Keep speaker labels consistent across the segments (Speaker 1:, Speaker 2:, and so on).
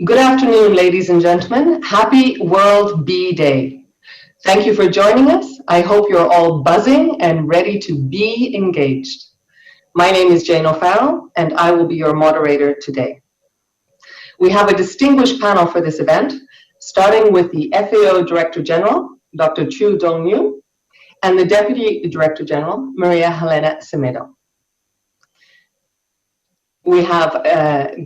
Speaker 1: Good afternoon, ladies and gentlemen. Happy World Bee Day. Thank you for joining us. I hope you're all buzzing and ready to be engaged. My name is Jane O'Farrell, and I will be your moderator today. We have a distinguished panel for this event, starting with the FAO Director General, Dr. Chu Dong-New, and the Deputy Director General, Maria Helena Semedo. We have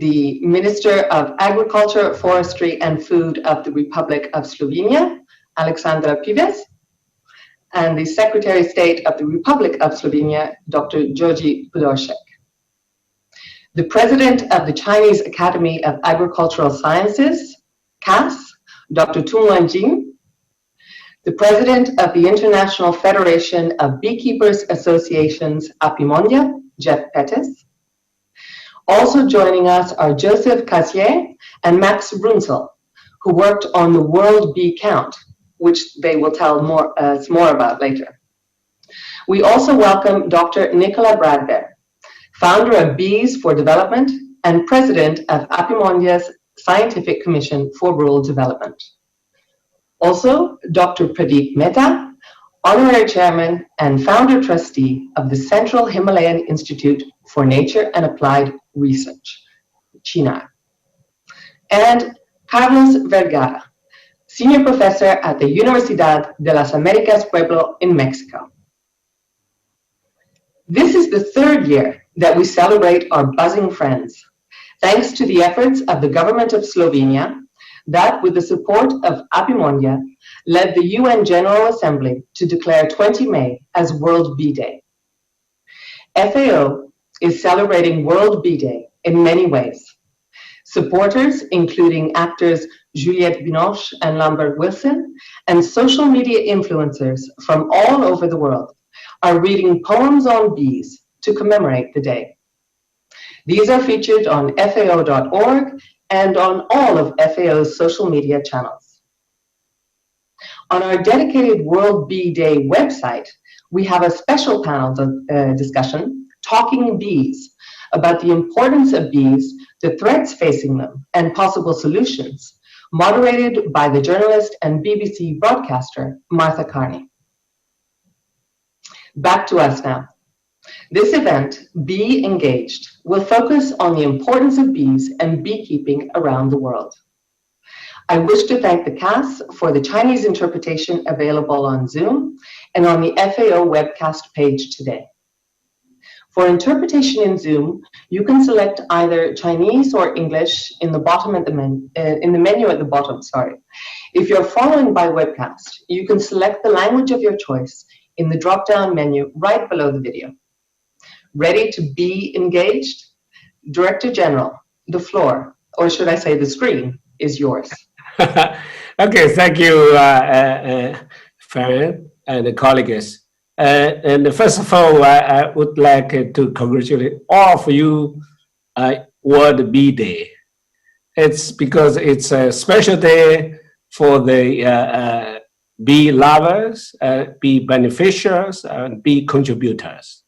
Speaker 1: the Minister of Agriculture, Forestry and Food of the Republic of Slovenia, Alexandra Pivec, and the Secretary of State of the Republic of Slovenia, Dr. Georgi Podoršek. The President of the Chinese Academy of Agricultural Sciences, CAS, Dr. Tung Wanjing, the President of the International Federation of Beekeepers Associations, APIMONDIA, Jeff Pettis. Also joining us are Joseph Cassier and Max Brunzel, who worked on the World Bee Count, which they will tell us more about later. We also welcome Dr. Nicola Bradbear, founder of Bees for Development and president of APIMONDIA's Scientific Commission for Rural Development. Also, Dr. Pradeep Mehta, honorary chairman and founder trustee of the Central Himalayan Institute for Nature and Applied Research, CHINAR. And Carlos Vergara, senior professor at the Universidad de las Americas Pueblo in Mexico. This is the third year that we celebrate our buzzing friends, thanks to the efforts of the government of Slovenia that, with the support of APIMONDIA, led the UN General Assembly to declare 20 May as World Bee Day. FAO is celebrating World Bee Day in many ways. Supporters, including actors Juliette Binoche and Lambert Wilson, and social media influencers from all over the world, are reading poems on bees to commemorate the day. These are featured on FAO.org and on all of FAO's social media channels. On our dedicated World Bee Day website, we have a special panel discussion, Talking Bees, about the importance of bees, the threats facing them, and possible solutions, moderated by the journalist and BBC broadcaster, Martha Carney. Back to us now. This event, Bee Engaged, will focus on the importance of bees and beekeeping around the world. I wish to thank the CAS for the Chinese interpretation available on Zoom and on the FAO webcast page today. For interpretation in Zoom, you can select either Chinese or English in the bottom of the menu at the bottom. If you're following by webcast, you can select the language of your choice in the drop-down menu right below the video. Ready to be engaged? Director General, the floor, or should I say the screen, is yours.
Speaker 2: Okay, thank you, Farron and colleagues. And first of all, I would like to congratulate all of you World Bee Day. It's because it's a special day for the bee lovers, bee beneficiaries, and bee contributors.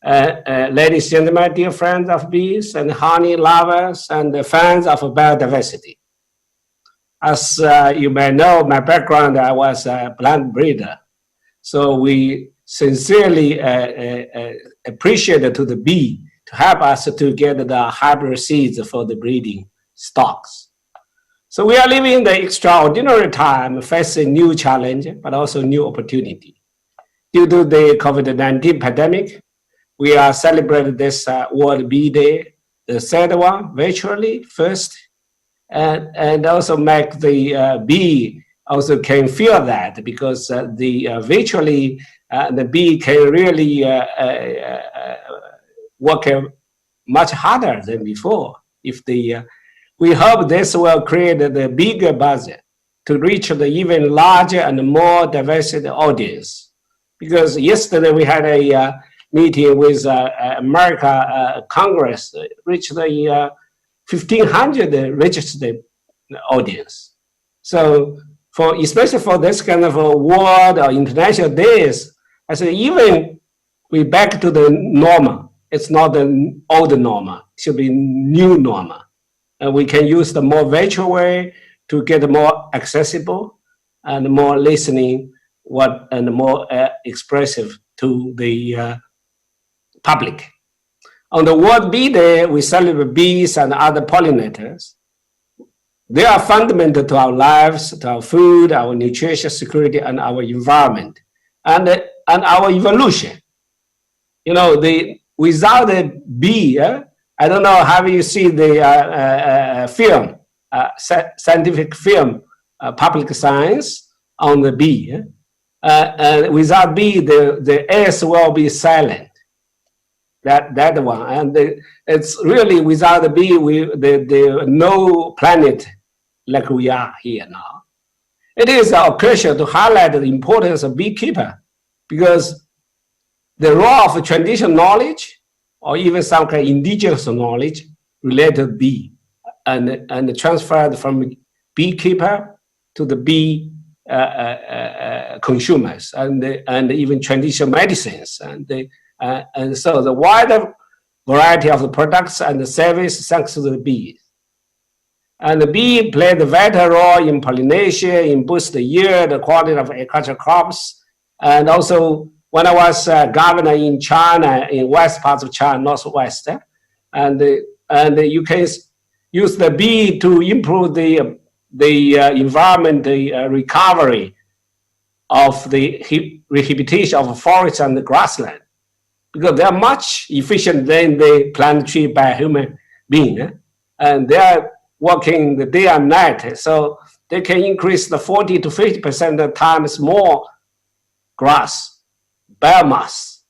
Speaker 2: Ladies and gentlemen, dear friends of bees and honey lovers and fans of biodiversity. As you may know, my background, I was a plant breeder. So we sincerely appreciate to the bee to help us to get the hybrid seeds for the breeding stocks. So we are living in the extraordinary time, facing new challenge, but also new opportunity. Due to the COVID-19 pandemic, we are celebrating this World Bee Day, the third one, virtually first, and also make the bee also can feel that because virtually the bee can really work much harder than before. We hope this will create the bigger budget to reach the even larger and more diverse audience. Because yesterday we had a meeting with America Congress, reached the 1,500 registered audience. So especially for this kind of a world or international days, I said even we back to the normal. It's not the old normal. It should be new normal. And we can use the more virtual way to get more accessible and more listening and more expressive to the public. On the World Bee Day, we celebrate bees and other pollinators. They are fundamental to our lives, to our food, our nutrition security, and our environment, and our evolution. You know, without the bee, I don't know, have you seen the film, scientific film, public science on the bee? And without bee, the earth will be silent. That one, and it's really without the bee, the no planet like we are here now. It is our occasion to highlight the importance of beekeeper, because the role of traditional knowledge, or even some kind of indigenous knowledge related to bee, and transferred from beekeeper to the bee consumers, and even traditional medicines, and so the wider variety of the products and the service thanks to the bees. And the bee played a vital role in pollination, in boost the yield, the quality of agricultural crops. And also, when I was governor in China, in west parts of China, northwest, and you can use the bee to improve the environment, the recovery of the rehabilitation of forests and the grassland, because they are much efficient than the plant tree by human being, and they are working the day and night, so they can increase the 40 to 50% times more grass biomass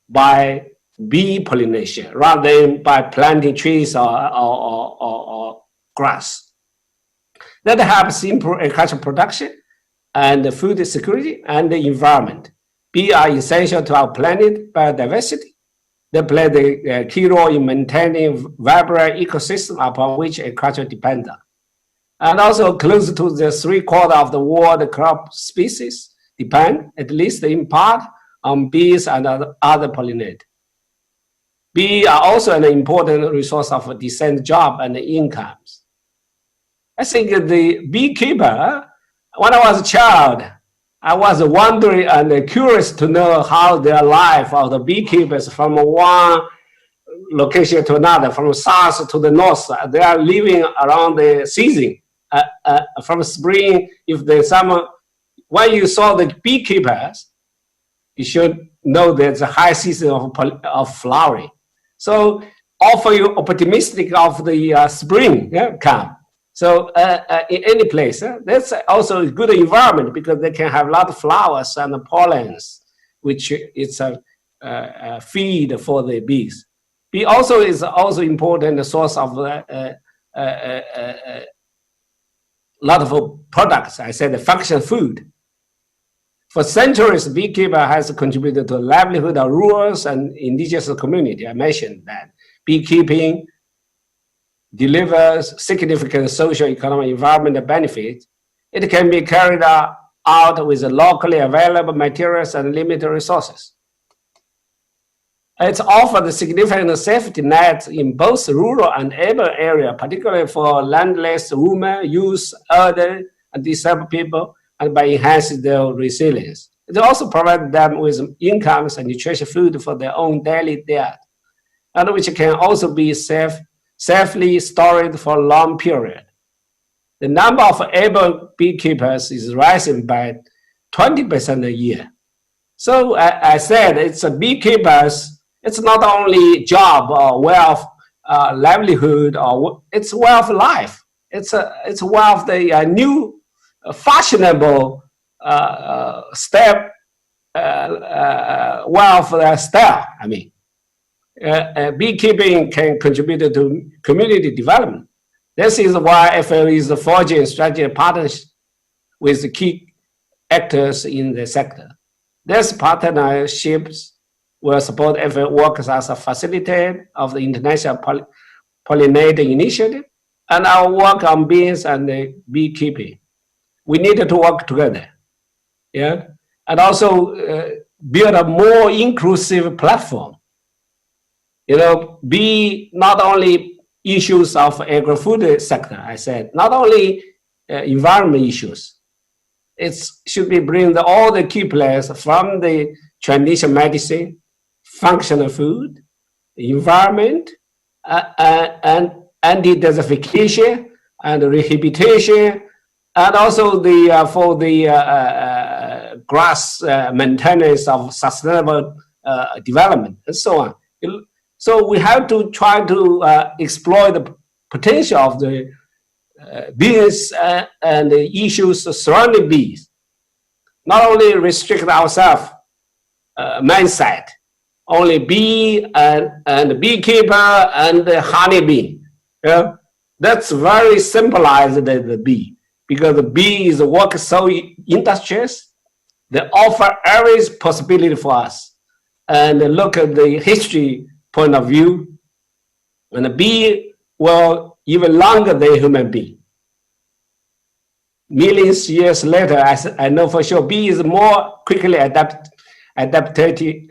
Speaker 2: by bee pollination rather than by planting trees or grass. That helps improve agricultural production and food security and the environment. Bees are essential to our planet biodiversity. They play the key role in maintaining vibrant ecosystem upon which agriculture depends on. And also close to the 3/4 of the world crop species depend, at least in part, on bees and other pollinators. Bees are also an important resource of decent job and incomes. I think the beekeeper, when I was a child, I was wondering and curious to know how their life of the beekeepers from one location to another, from south to the north, they are living around the season. From spring, if the summer, when you saw the beekeepers, you should know there's a high season of flowering. So offer you optimistic of the spring come. So in any place, that's also a good environment because they can have a lot of flowers and pollens, which is a feed for the bees. Bee also is also important source of a lot of products. I said the functional food. For centuries, beekeeper has contributed to the livelihood of rural and indigenous community. I mentioned that beekeeping delivers significant social, economic, environmental benefits. It can be carried out with locally available materials and limited resources. It's offered a significant safety net in both rural and urban areas, particularly for landless women, youth, elderly, and disabled people, and by enhancing their resilience. It also provides them with incomes and nutritious food for their own daily diet, and which can also be safely stored for a long period. The number of able beekeepers is rising by 20% a year. So I said it's a beekeepers, it's not only job or way of livelihood, or it's way of life. It's a way of the new fashionable step, way of style, I mean. Beekeeping can contribute to community development. This is why FAO is forging strategic partnerships with the key actors in the sector. These partnerships will support FAO work as a facilitator of the International Pollinator Initiative and our work on bees and beekeeping. We need to work together, yeah, and also build a more inclusive platform. You know, bee not only issues of agri-food sector. I said not only environment issues. It should be bring all the key players from the traditional medicine, functional food, environment, and anti-desertification and rehabilitation, and also the for the grass maintenance of sustainable development and so on. So we have to try to explore the potential of the bees and the issues surrounding bees. Not only restrict ourselves, mindset, only bee and beekeeper and the honeybee. Yeah? That's very symbolized the bee, because the bee is work so industrious. They offer every possibility for us. And look at the history point of view, and the bee will even longer than human being. Millions years later, I know for sure, bee is more quickly adaptation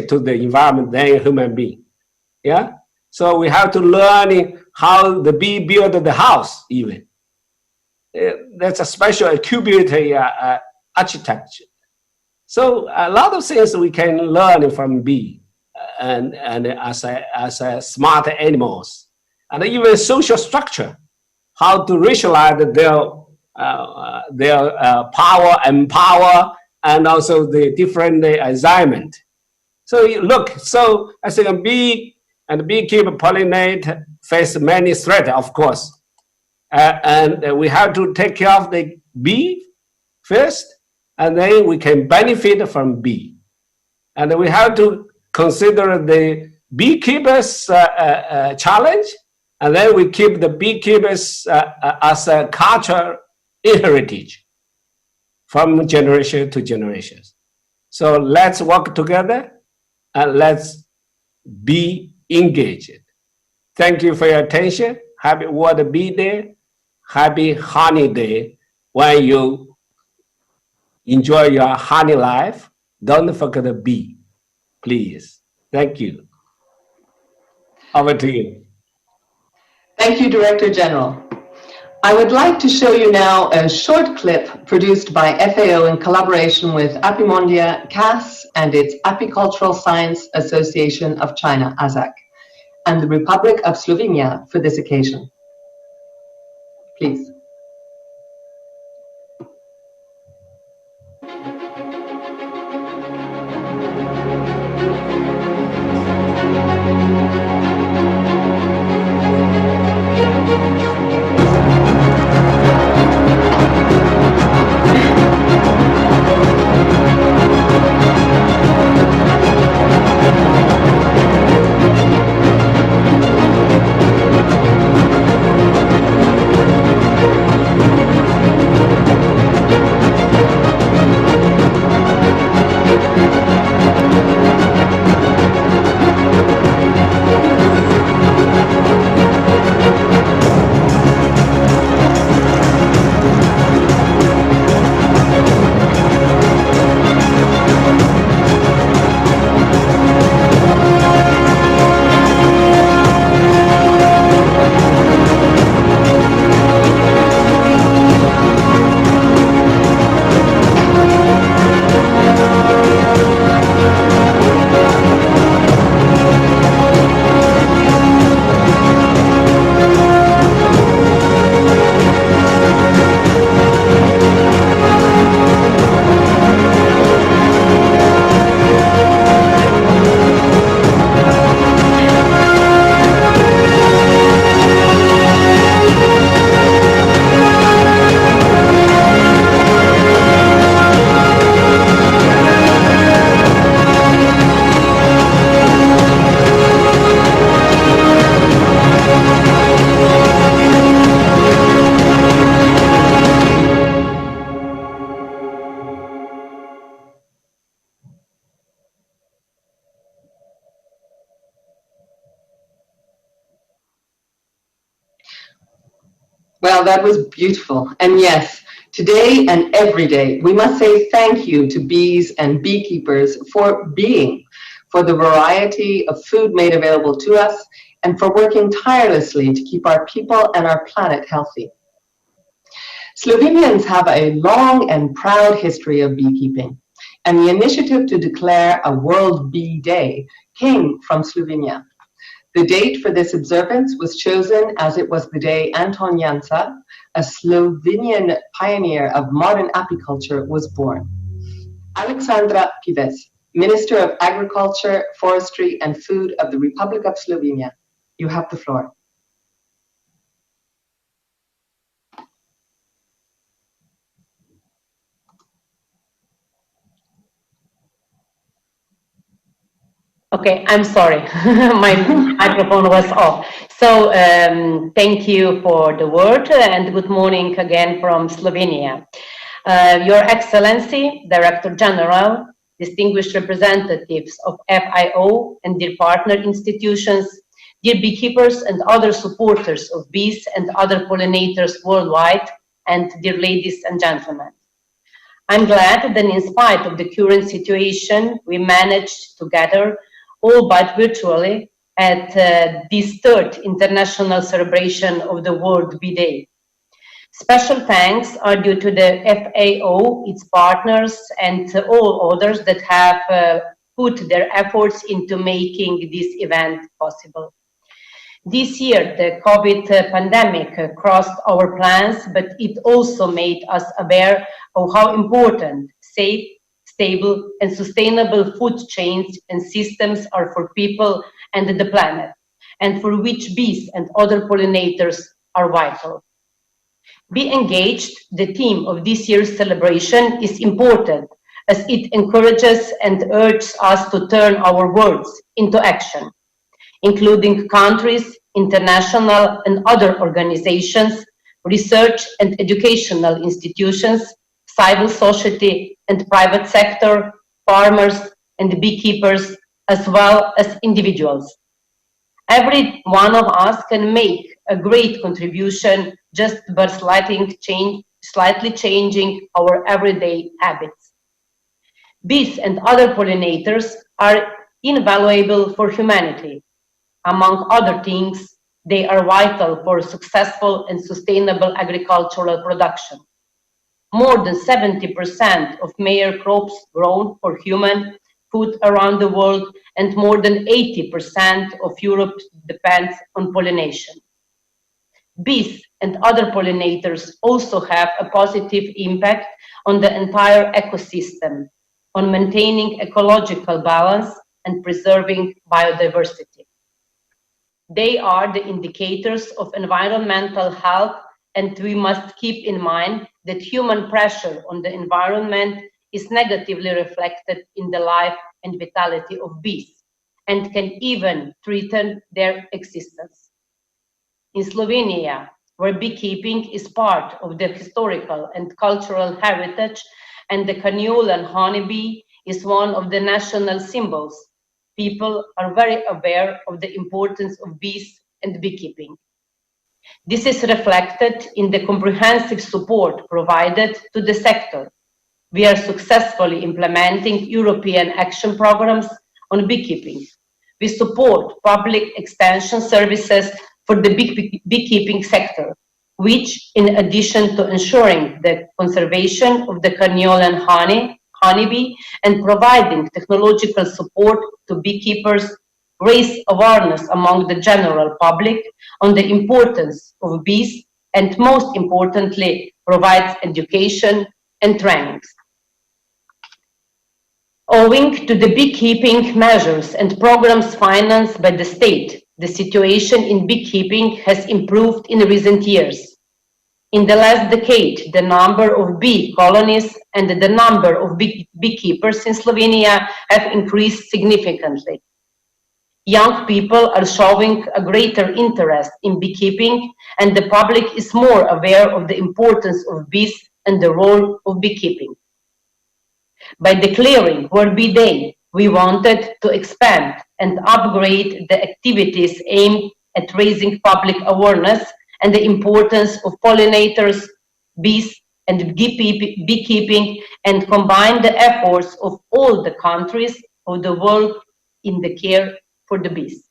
Speaker 2: to the environment than a human being. Yeah, so we have to learn how the bee build the house. Even that's a special incubator architecture. So a lot of things we can learn from bee, and as a smart animals, and even social structure, how to rationalize their power and power, and also the different environment. So you look, so I think a bee and beekeeper pollinate face many threats, of course, and we have to take care of the bee first, and then we can benefit from bee, and we have to consider the beekeepers' challenge, and then we keep the beekeepers as a culture heritage from generation to generations. So let's work together and let's be engaged. Thank you for your attention. Happy World Bee Day. Happy Honey Day. When you enjoy your honey life, don't forget the bee, please. Thank you. Over to you.
Speaker 1: Thank you, Director General. I would like to show you now a short clip produced by FAO in collaboration with Apimondia CAS and its Apicultural Science Association of China, ASAC, and the Republic of Slovenia for this occasion. Please. Well, that was beautiful. And yes, today and every day, we must say thank you to bees and beekeepers for being, for the variety of food made available to us, and for working tirelessly to keep our people and our planet healthy. Slovenians have a long and proud history of beekeeping, and the initiative to declare a World Bee Day came from Slovenia. The date for this observance was chosen as it was the day Anton Jansa, a Slovenian pioneer of modern apiculture, was born. Alexandra Pives, Minister of Agriculture, Forestry and Food of the Republic of Slovenia. You have the floor.
Speaker 3: Okay, I'm sorry, my microphone was off. So thank you for the word and good morning again from Slovenia. Your Excellency, Director General, distinguished representatives of FIO and their partner institutions, dear beekeepers and other supporters of bees and other pollinators worldwide, and dear ladies and gentlemen. I'm glad that in spite of the current situation, we managed to gather, albeit virtually, at this third international celebration of the World Bee Day. Special thanks are due to the FAO, its partners, and all others that have put their efforts into making this event possible. This year, the COVID pandemic crossed our plans, but it also made us aware of how important safe, stable, and sustainable food chains and systems are for people and the planet, and for which bees and other pollinators are vital. Be engaged, the theme of this year's celebration, is important as it encourages and urges us to turn our words into action, including countries, international and other organizations, research and educational institutions, civil society and private sector, farmers and beekeepers, as well as individuals. Every one of us can make a great contribution just by slightly changing our everyday habits. Bees and other pollinators are invaluable for humanity. Among other things, they are vital for successful and sustainable agricultural production. More than 70% of major crops grown for human food around the world, and more than 80% of Europe depends on pollination. Bees and other pollinators also have a positive impact on the entire ecosystem, on maintaining ecological balance and preserving biodiversity. They are the indicators of environmental health, and we must keep in mind that human pressure on the environment is negatively reflected in the life and vitality of bees, and can even threaten their existence. In Slovenia, where beekeeping is part of the historical and cultural heritage, and the Carniolan honeybee is one of the national symbols, people are very aware of the importance of bees and beekeeping. This is reflected in the comprehensive support provided to the sector. We are successfully implementing European action programs on beekeeping. We support public extension services for the beekeeping sector, which, in addition to ensuring the conservation of the Carniolan honeybee and providing technological support to beekeepers, raise awareness among the general public on the importance of bees, and most importantly, provides education and trainings. Owing to the beekeeping measures and programs financed by the state, the situation in beekeeping has improved in recent years. In the last decade, the number of bee colonies and the number of beekeepers in Slovenia have increased significantly. Young people are showing a greater interest in beekeeping, and the public is more aware of the importance of bees and the role of beekeeping. By declaring World Bee Day, we wanted to expand and upgrade the activities aimed at raising public awareness and the importance of pollinators, bees, and beekeeping, and combine the efforts of all the countries of the world in the care for the bees.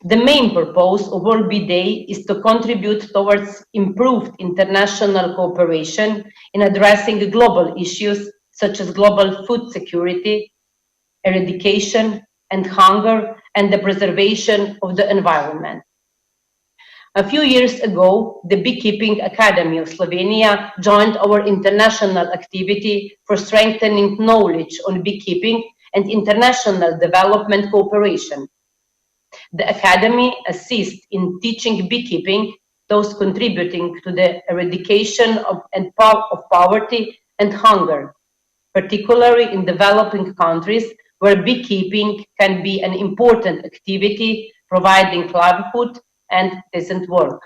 Speaker 3: The main purpose of World Bee Day is to contribute towards improved international cooperation in addressing global issues such as global food security, eradication and hunger, and the preservation of the environment. A few years ago, the Beekeeping Academy of Slovenia joined our international activity for strengthening knowledge on beekeeping and international development cooperation. The Academy assists in teaching beekeeping, those contributing to the eradication of poverty and hunger, particularly in developing countries where beekeeping can be an important activity, providing livelihood and decent work.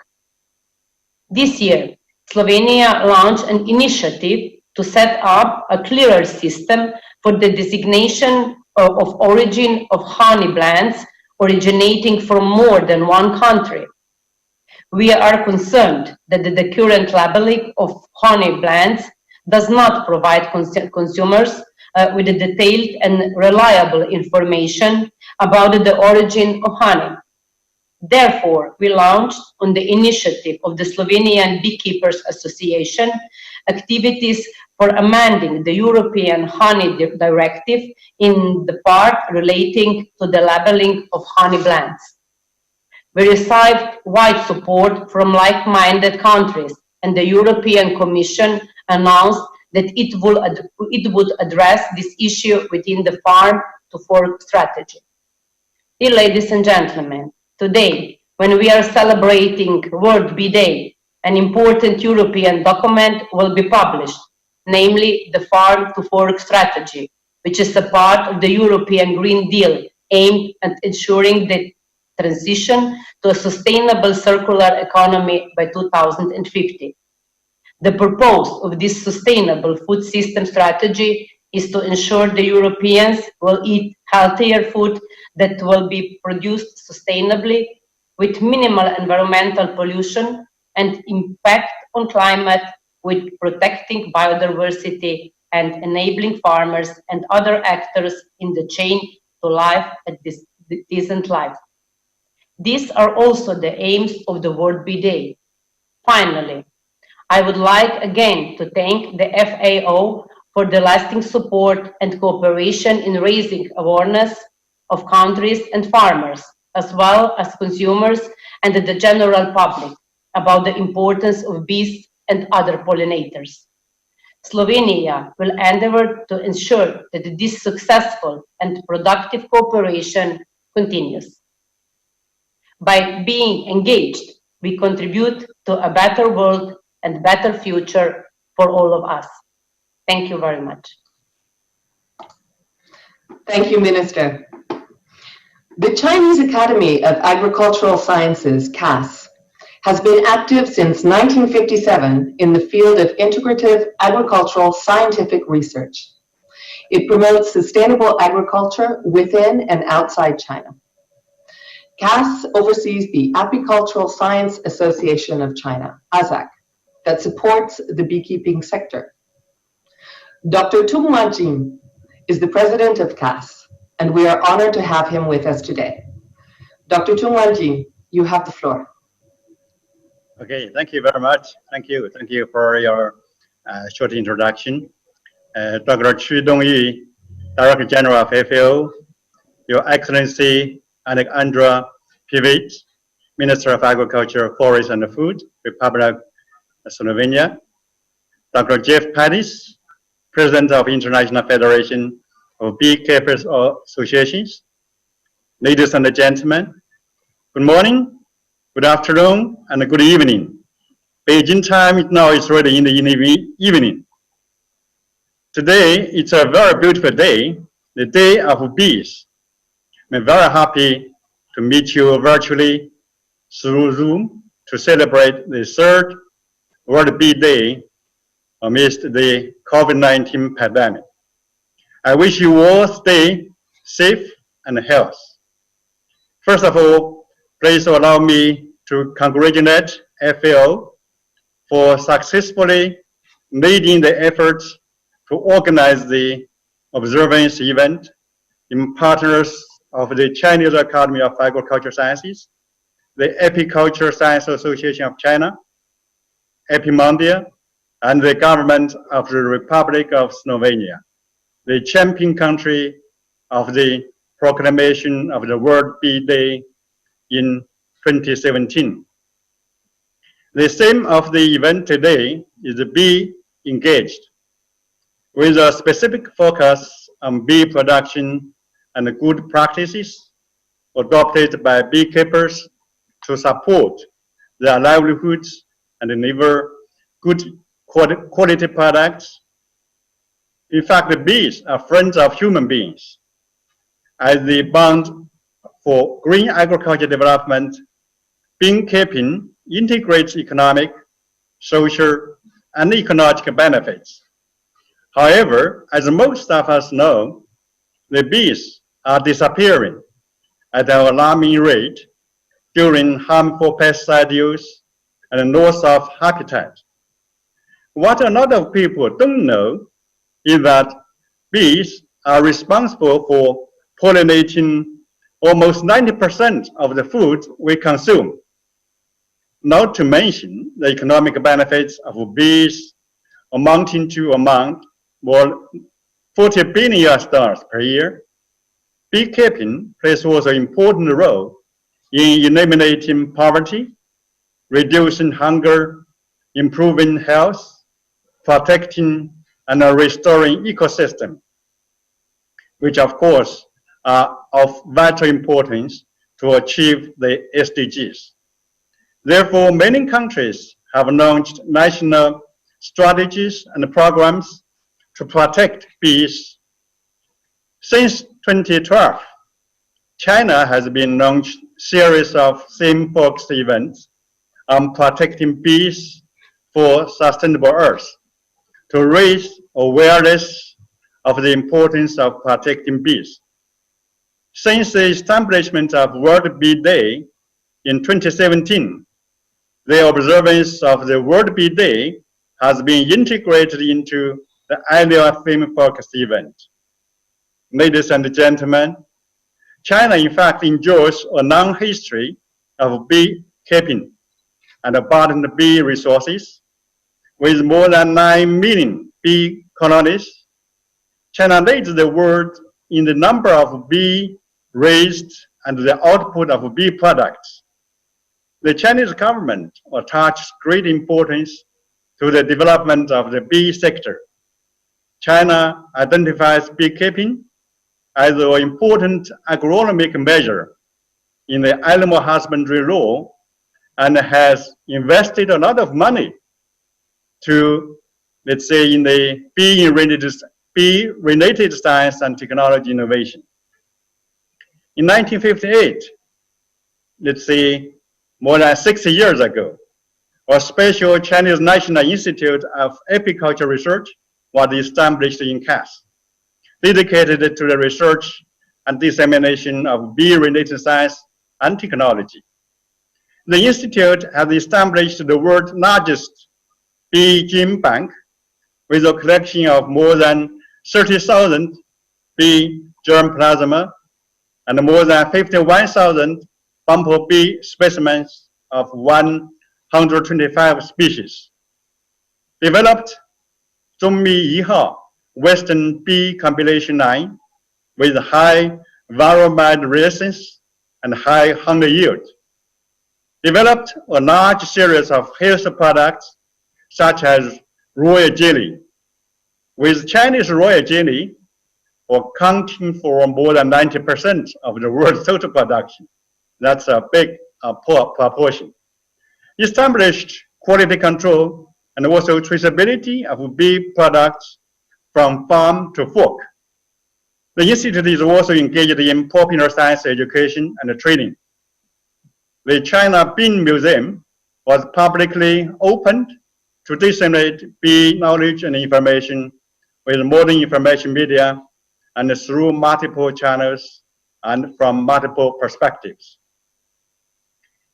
Speaker 3: This year, Slovenia launched an initiative to set up a clearer system for the designation of origin of honey blends originating from more than one country. We are concerned that the current labeling of honey blends does not provide consumers with a detailed and reliable information about the origin of honey. Therefore, we launched, on the initiative of the Slovenian Beekeepers Association, activities for amending the European Honey Directive in the part relating to the labeling of honey blends. We received wide support from like-minded countries, and the European Commission announced that it would address this issue within the farm-to-fork strategy. Dear ladies and gentlemen, today, when we are celebrating World Bee Day, an important European document will be published, namely the Farm-to-Fork Strategy, which is a part of the European Green Deal aimed at ensuring the transition to a sustainable circular economy by 2050. The purpose of this sustainable food system strategy is to ensure the Europeans will eat healthier food that will be produced sustainably with minimal environmental pollution and impact on climate, with protecting biodiversity and enabling farmers and other actors in the chain to live a decent life. These are also the aims of the World Bee Day. Finally, I would like again to thank the FAO for the lasting support and cooperation in raising awareness of countries and farmers, as well as consumers and the general public, about the importance of bees and other pollinators. Slovenia will endeavor to ensure that this successful and productive cooperation continues. By being engaged, we contribute to a better world and better future for all of us. Thank you very much.
Speaker 1: Thank you, Minister. The Chinese Academy of Agricultural Sciences, CAS, has been active since 1957 in the field of integrative agricultural scientific research. It promotes sustainable agriculture within and outside China. CAS oversees the Apicultural Science Association of China, ASAC, that supports the beekeeping sector. Dr. Tung Wanjing is the president of CAS, and we are honored to have him with us today. Dr. Tung Wanjing, you have the floor.
Speaker 4: Okay, thank you very much. Thank you for your short introduction. Dr. Chu Dongyu, Director General of FAO, Your Excellency Alexandra Pivich, Minister of Agriculture, Forest and Food, Republic of Slovenia, Dr. Jeff Pattis, President of International Federation of Beekeepers Associations, ladies and gentlemen, good morning, good afternoon, and good evening. Beijing time now is already in the evening. Today, it's a very beautiful day, the day of bees. I'm very happy to meet you virtually through Zoom to celebrate the third World Bee Day amidst the COVID-19 pandemic. I wish you all stay safe and healthy. First of all, please allow me to congratulate FAO for successfully leading the efforts to organize the observance event in partnership of the Chinese Academy of Agricultural Sciences, the Apiculture Science Association of China, Epimondia, and the government of the Republic of Slovenia, the champion country of the proclamation of the World Bee Day in 2017. The theme of the event today is Bee Engaged, with a specific focus on bee production and good practices adopted by beekeepers to support their livelihoods and deliver good quality products. In fact, the bees are friends of human beings. As the bond for green agriculture development, beekeeping integrates economic, social, and ecological benefits. However, as most of us know, the bees are disappearing at an alarming rate during harmful pesticide use and loss of habitat. What a lot of people don't know is that bees are responsible for pollinating almost 90% of the food we consume. Not to mention the economic benefits of bees amounting to more $40 billion per year. Beekeeping plays also an important role in eliminating poverty, reducing hunger, improving health, protecting and restoring ecosystem, which of course are of vital importance to achieve the SDGs. Therefore, many countries have launched national strategies and programs to protect bees. Since 2012, China has been launched a series of theme-focused events on protecting bees for sustainable Earth to raise awareness of the importance of protecting bees. Since the establishment of World Bee Day in 2017, the observance of the World Bee Day has been integrated into the annual theme-focused event. Ladies and gentlemen, China in fact enjoys a long history of beekeeping and abundant bee resources. With more than 9 million bee colonies, China leads the world in the number of bees raised and the output of bee products. The Chinese government attaches great importance to the development of the bee sector. China identifies beekeeping as an important agronomic measure in the animal husbandry law and has invested a lot of money to, let's say, in the bee-related science and technology innovation. In 1958, let's say, more than 60 years ago, a special Chinese National Institute of Apiculture Research was established in Cass, dedicated to the research and dissemination of bee-related science and technology. The institute has established the world's largest bee gene bank with a collection of more than 30,000 bee germ plasma and more than 51,000 bumblebee specimens of 125 species. Developed 中密1号 Western bee compilation line with high varroamide resistance and high honey yield. Developed a large series of health products such as royal jelly, with Chinese royal jelly accounting for more than 90% of the world's total production. That's a big proportion. Established quality control and also traceability of bee products from farm to fork. The institute is also engaged in popular science education and training. The China Bee Museum was publicly opened to disseminate bee knowledge and information with modern information media and through multiple channels and from multiple perspectives.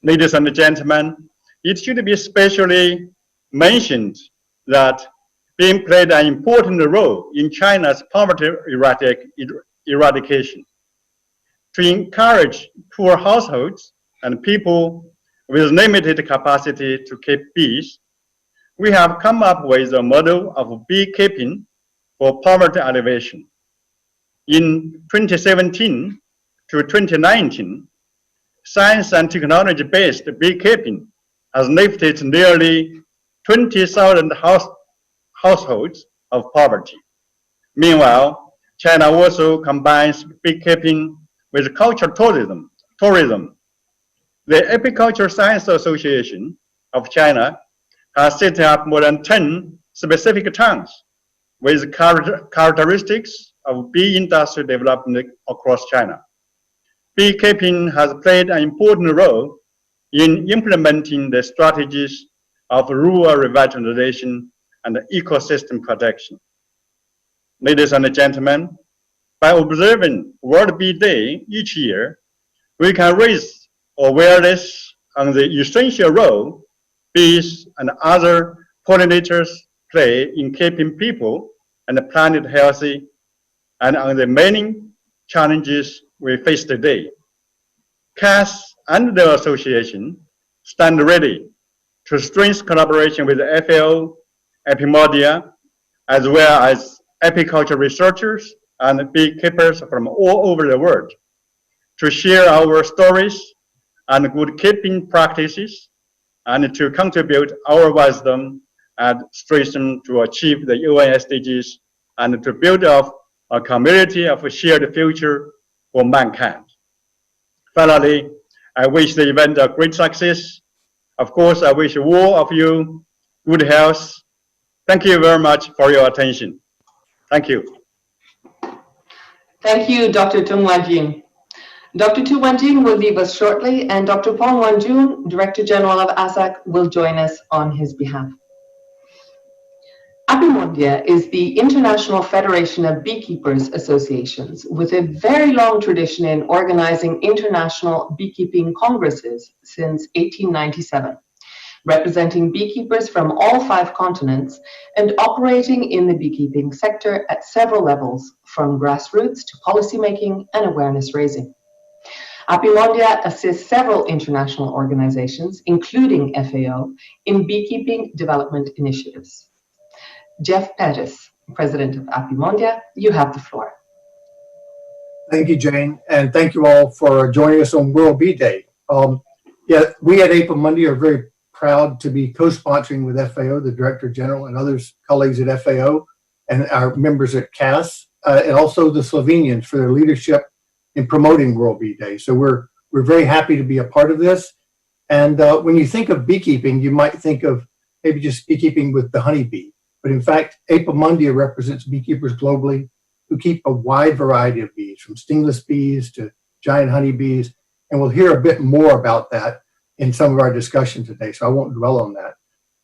Speaker 4: Ladies and gentlemen, it should be especially mentioned that bees played an important role in China's poverty eradication. to encourage poor households and people with limited capacity to keep bees, we have come up with a model of beekeeping for poverty alleviation. In 2017 to 2019, science and technology-based beekeeping has lifted nearly 20,000 households of poverty. Meanwhile, China also combines beekeeping with cultural tourism. The Apiculture Science Association of China has set up more than 10 specific towns with characteristics of bee industry development across China. Beekeeping has played an important role in implementing the strategies of rural revitalization and ecosystem protection. Ladies and gentlemen, by observing World Bee Day each year, we can raise awareness on the essential role bees and other pollinators play in keeping people and the planet healthy, and on the many challenges we face today. CAS and the association stand ready to strengthen collaboration with the FAO, Epimondia, as well as apiculture researchers and beekeepers from all over the world to share our stories and good keeping practices and to contribute our wisdom and strengthen to achieve the UN SDGs and to build up a community of a shared future for mankind. Finally, I wish the event a great success. Of course, I wish all of you good health. Thank you very much for your attention. Thank you.
Speaker 1: Thank you, Dr. Tung Wanjun. Dr. Tu Wanjun will leave us shortly, and Dr. Pong Wanjun, Director General of ASAC, will join us on his behalf. Apimondia is the International Federation of Beekeepers Associations with a very long tradition in organizing international beekeeping congresses since 1897, representing beekeepers from all 5 continents and operating in the beekeeping sector at several levels, from grassroots to policymaking and awareness raising. Apimondia assists several international organizations, including FAO, in beekeeping development initiatives. Jeff Pettis, President of Apimondia, you have the floor.
Speaker 5: Thank you, Jane, and thank you all for joining us on World Bee Day. We at Apimondia are very proud to be co-sponsoring with FAO, the Director General, and others, colleagues at FAO, and our members at CAS, and also the Slovenians for their leadership in promoting World Bee Day. So we're very happy to be a part of this. And when you think of beekeeping, you might think of maybe just beekeeping with the honeybee. But in fact, Apimondia represents beekeepers globally who keep a wide variety of bees, from stingless bees to giant honeybees. And we'll hear a bit more about that in some of our discussion today, so I won't dwell on that.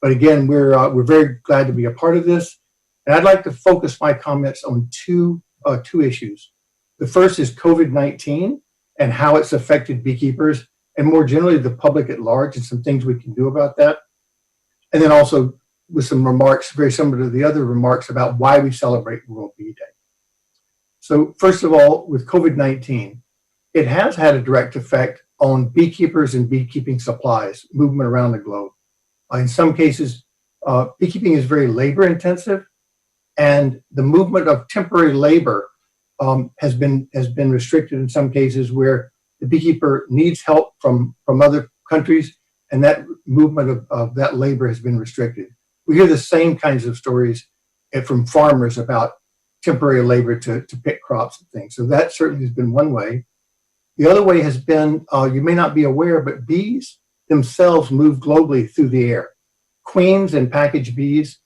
Speaker 5: But again, we're very glad to be a part of this. And I'd like to focus my comments on two issues. The first is COVID-19 and how it's affected beekeepers, and more generally the public at large, and some things we can do about that. And then also with some remarks very similar to the other remarks about why we celebrate World Bee Day. So first of all, with COVID-19, it has had a direct effect on beekeepers and beekeeping supplies, movement around the globe. In some cases, beekeeping is very labor intensive, and the movement of temporary labor has been restricted in some cases where the beekeeper needs help from other countries, and that movement of that labor has been restricted. We hear the same kinds of stories from farmers about temporary labor to pick crops and things. So that certainly has been one way. The other way has been, you may not be aware, but bees themselves move globally through the air. Queens and package bees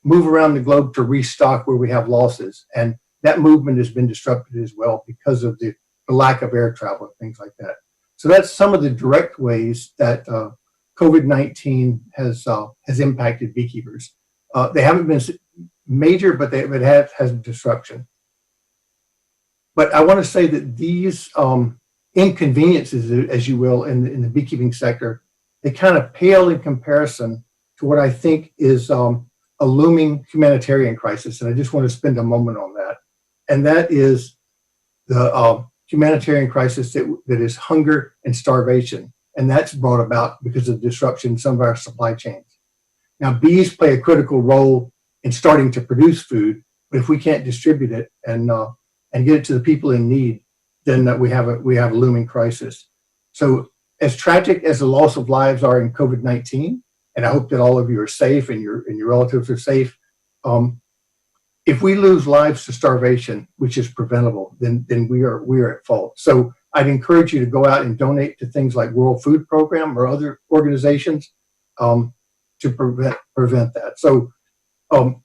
Speaker 5: move around the globe to restock where we have losses. And that movement has been disrupted as well because of the lack of air travel and things like that. So that's some of the direct ways that COVID-19 has impacted beekeepers. They haven't been major, but it has disruption. But I want to say that these inconveniences, as you will, in the beekeeping sector, they kind of pale in comparison to what I think is a looming humanitarian crisis. And I just want to spend a moment on that. And that is the humanitarian crisis that is hunger and starvation. And that's brought about because of disruption in some of our supply chains. Now, bees play a critical role in starting to produce food, but if we can't distribute it and get it to the people in need, then we have a looming crisis. So, as tragic as the loss of lives are in COVID-19, and I hope that all of you are safe and your relatives are safe. If we lose lives to starvation, which is preventable, then we are at fault. So I'd encourage you to go out and donate to things like World Food Program or other organizations to prevent that. So on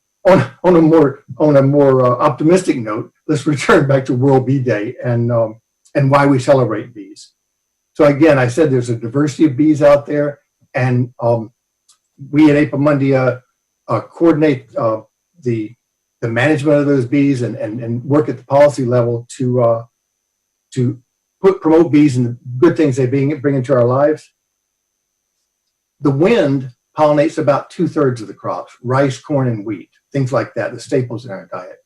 Speaker 5: a more optimistic note, let's return back to World Bee Day and why we celebrate bees. So again, I said there's a diversity of bees out there, and we at APA-Mundia coordinate the management of those bees and work at the policy level to promote bees and the good things they bring into our lives. The wind pollinates about 2/3 of the crops: rice, corn, and wheat, things like that, the staples in our diet.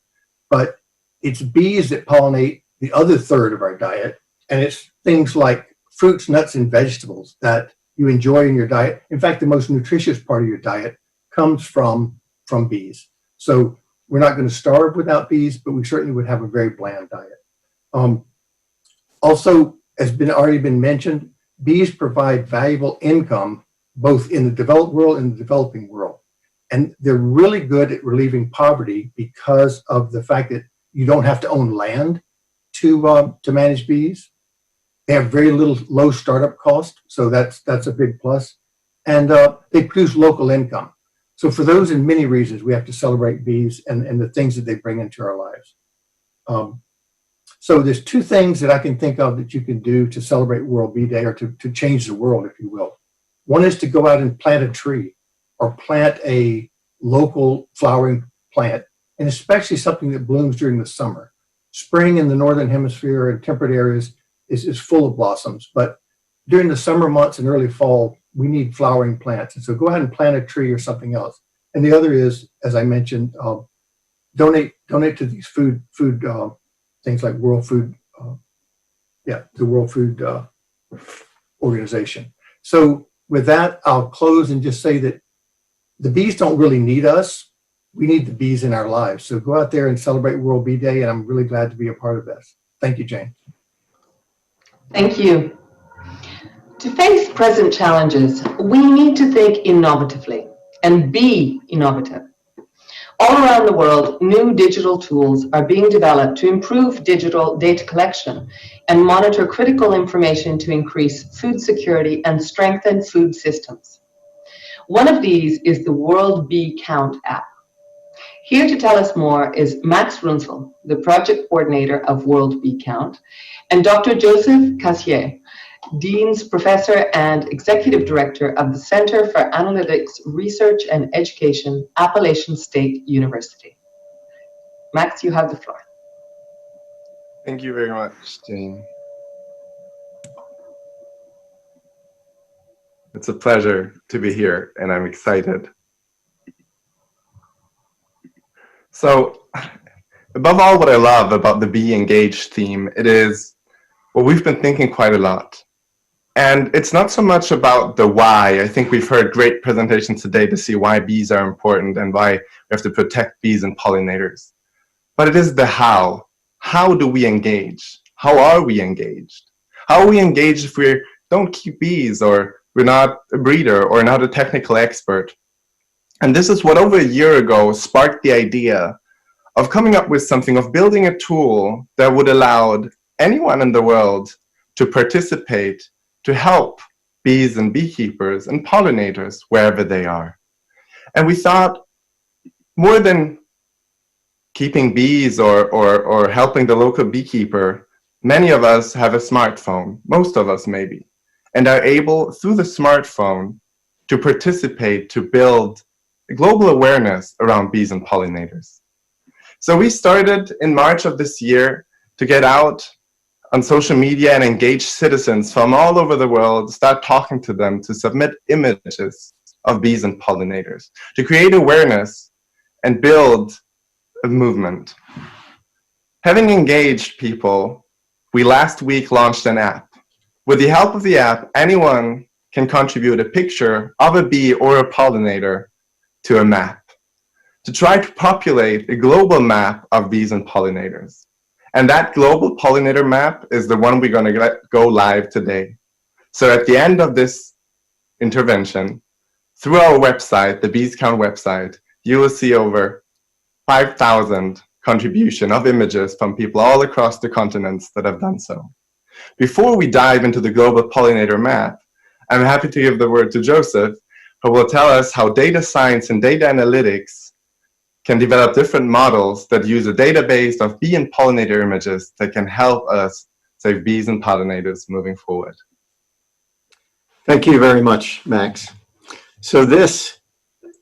Speaker 5: But it's bees that pollinate the other third of our diet, and it's things like fruits, nuts, and vegetables that you enjoy in your diet. In fact, the most nutritious part of your diet comes from bees. So we're not going to starve without bees, but we certainly would have a very bland diet. Also, as already been mentioned, bees provide valuable income both in the developed world and the developing world. And they're really good at relieving poverty because of the fact that you don't have to own land to manage bees. They have very low startup cost, so that's a big plus. And they produce local income. So for those and many reasons, we have to celebrate bees and the things that they bring into our lives. So there's two things that I can think of that you can do to celebrate World Bee Day, or to change the world, if you will. One is to go out and plant a tree or plant a local flowering plant, and especially something that blooms during the summer. Spring in the Northern Hemisphere and temperate areas is full of blossoms, but during the summer months and early fall, we need flowering plants. And so go ahead and plant a tree or something else. And the other is, as I mentioned, donate to these food things like World Food, the World Food Organization. So with that, I'll close and just say that the bees don't really need us. We need the bees in our lives. So go out there and celebrate World Bee Day, and I'm really glad to be a part of this. Thank you, Jane.
Speaker 1: Thank you. To face present challenges, we need to think innovatively and be innovative. All around the world, new digital tools are being developed to improve digital data collection and monitor critical information to increase food security and strengthen food systems. One of these is the World Bee Count app. Here to tell us more is Max Runzel, the project coordinator of World Bee Count, and Dr. Joseph Cassier, Dean's Professor and Executive Director of the Center for Analytics Research and Education, Appalachian State University. Max, you have the floor.
Speaker 6: Thank you very much, Jane. It's a pleasure to be here, and I'm excited. So, above all, what I love about the Be Engaged theme, it is what we've been thinking quite a lot. And it's not so much about the why. I think we've heard great presentations today to see why bees are important and why we have to protect bees and pollinators. But it is the how. How do we engage? How are we engaged? How are we engaged if we don't keep bees, or we're not a breeder or not a technical expert? And this is what over a year ago sparked the idea of coming up with something, of building a tool that would allow anyone in the world to participate, to help bees and beekeepers and pollinators wherever they are. And we thought, more than keeping bees or helping the local beekeeper, many of us have a smartphone, most of us maybe, and are able, through the smartphone, to participate, to build global awareness around bees and pollinators. So we started in March of this year to get out on social media and engage citizens from all over the world, start talking to them, to submit images of bees and pollinators, to create awareness and build a movement. Having engaged people, we last week launched an app. With the help of the app, anyone can contribute a picture of a bee or a pollinator to a map to try to populate a global map of bees and pollinators. And that global pollinator map is the one we're going to go live today. So at the end of this intervention, through our website, the Bees Count website, you will see over 5,000 contribution of images from people all across the continents that have done so. Before we dive into the global pollinator map, I'm happy to give the word to Joseph, who will tell us how data science and data analytics can develop different models that use a database of bee and pollinator images that can help us save bees and pollinators moving forward.
Speaker 7: Thank you very much, Max. So this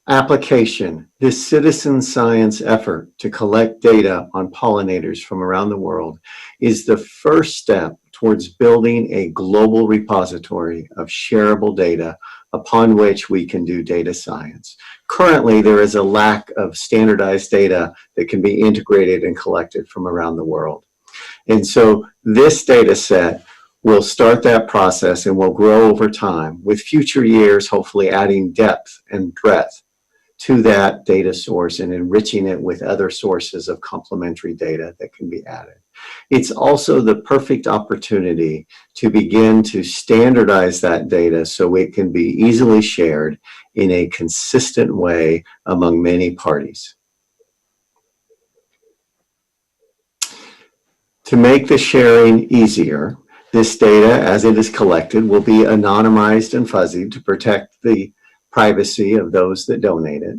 Speaker 7: application, this citizen science effort to collect data on pollinators from around the world is the first step towards building a global repository of shareable data upon which we can do data science. Currently, there is a lack of standardized data that can be integrated and collected from around the world. And so this data set will start that process and will grow over time, with future years hopefully adding depth and breadth to that data source and enriching it with other sources of complementary data that can be added. It's also the perfect opportunity to begin to standardize that data so it can be easily shared in a consistent way among many parties. To make the sharing easier, this data, as it is collected, will be anonymized and fuzzied to protect the privacy of those that donate it.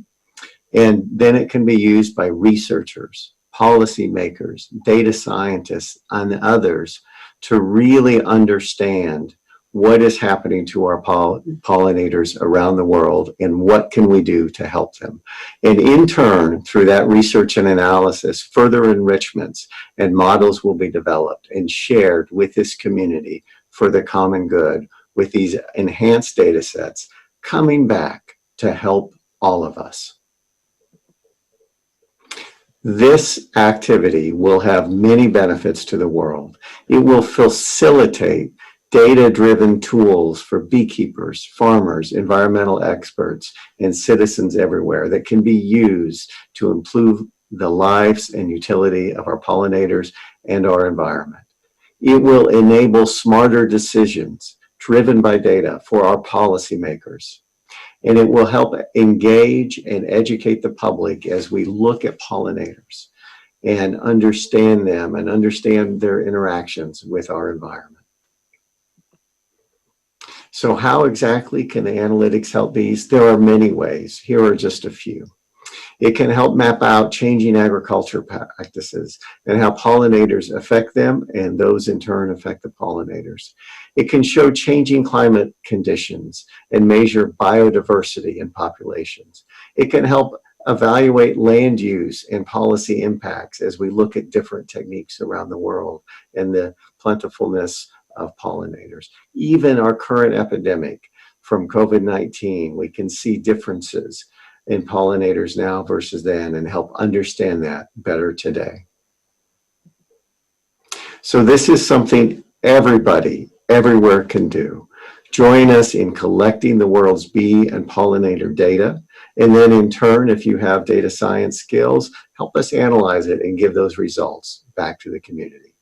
Speaker 7: And then it can be used by researchers, policymakers, data scientists, and others to really understand what is happening to our pollinators around the world and what can we do to help them. And in turn, through that research and analysis, further enrichments and models will be developed and shared with this community for the common good, with these enhanced data sets coming back to help all of us. This activity will have many benefits to the world. It will facilitate data-driven tools for beekeepers, farmers, environmental experts, and citizens everywhere that can be used to improve the lives and utility of our pollinators and our environment. It will enable smarter decisions driven by data for our policymakers. And it will help engage and educate the public as we look at pollinators and understand them and understand their interactions with our environment. So how exactly can the analytics help bees? There are many ways. Here are just a few. It can help map out changing agriculture practices and how pollinators affect them, and those in turn affect the pollinators. It can show changing climate conditions and measure biodiversity in populations. It can help evaluate land use and policy impacts as we look at different techniques around the world and the plentifulness of pollinators. Even our current epidemic from COVID-19, we can see differences in pollinators now versus then and help understand that better today. So this is something everybody, everywhere can do. Join us in collecting the world's bee and pollinator data. And then in turn, if you have data science skills, help us analyze it and give those results back to the community.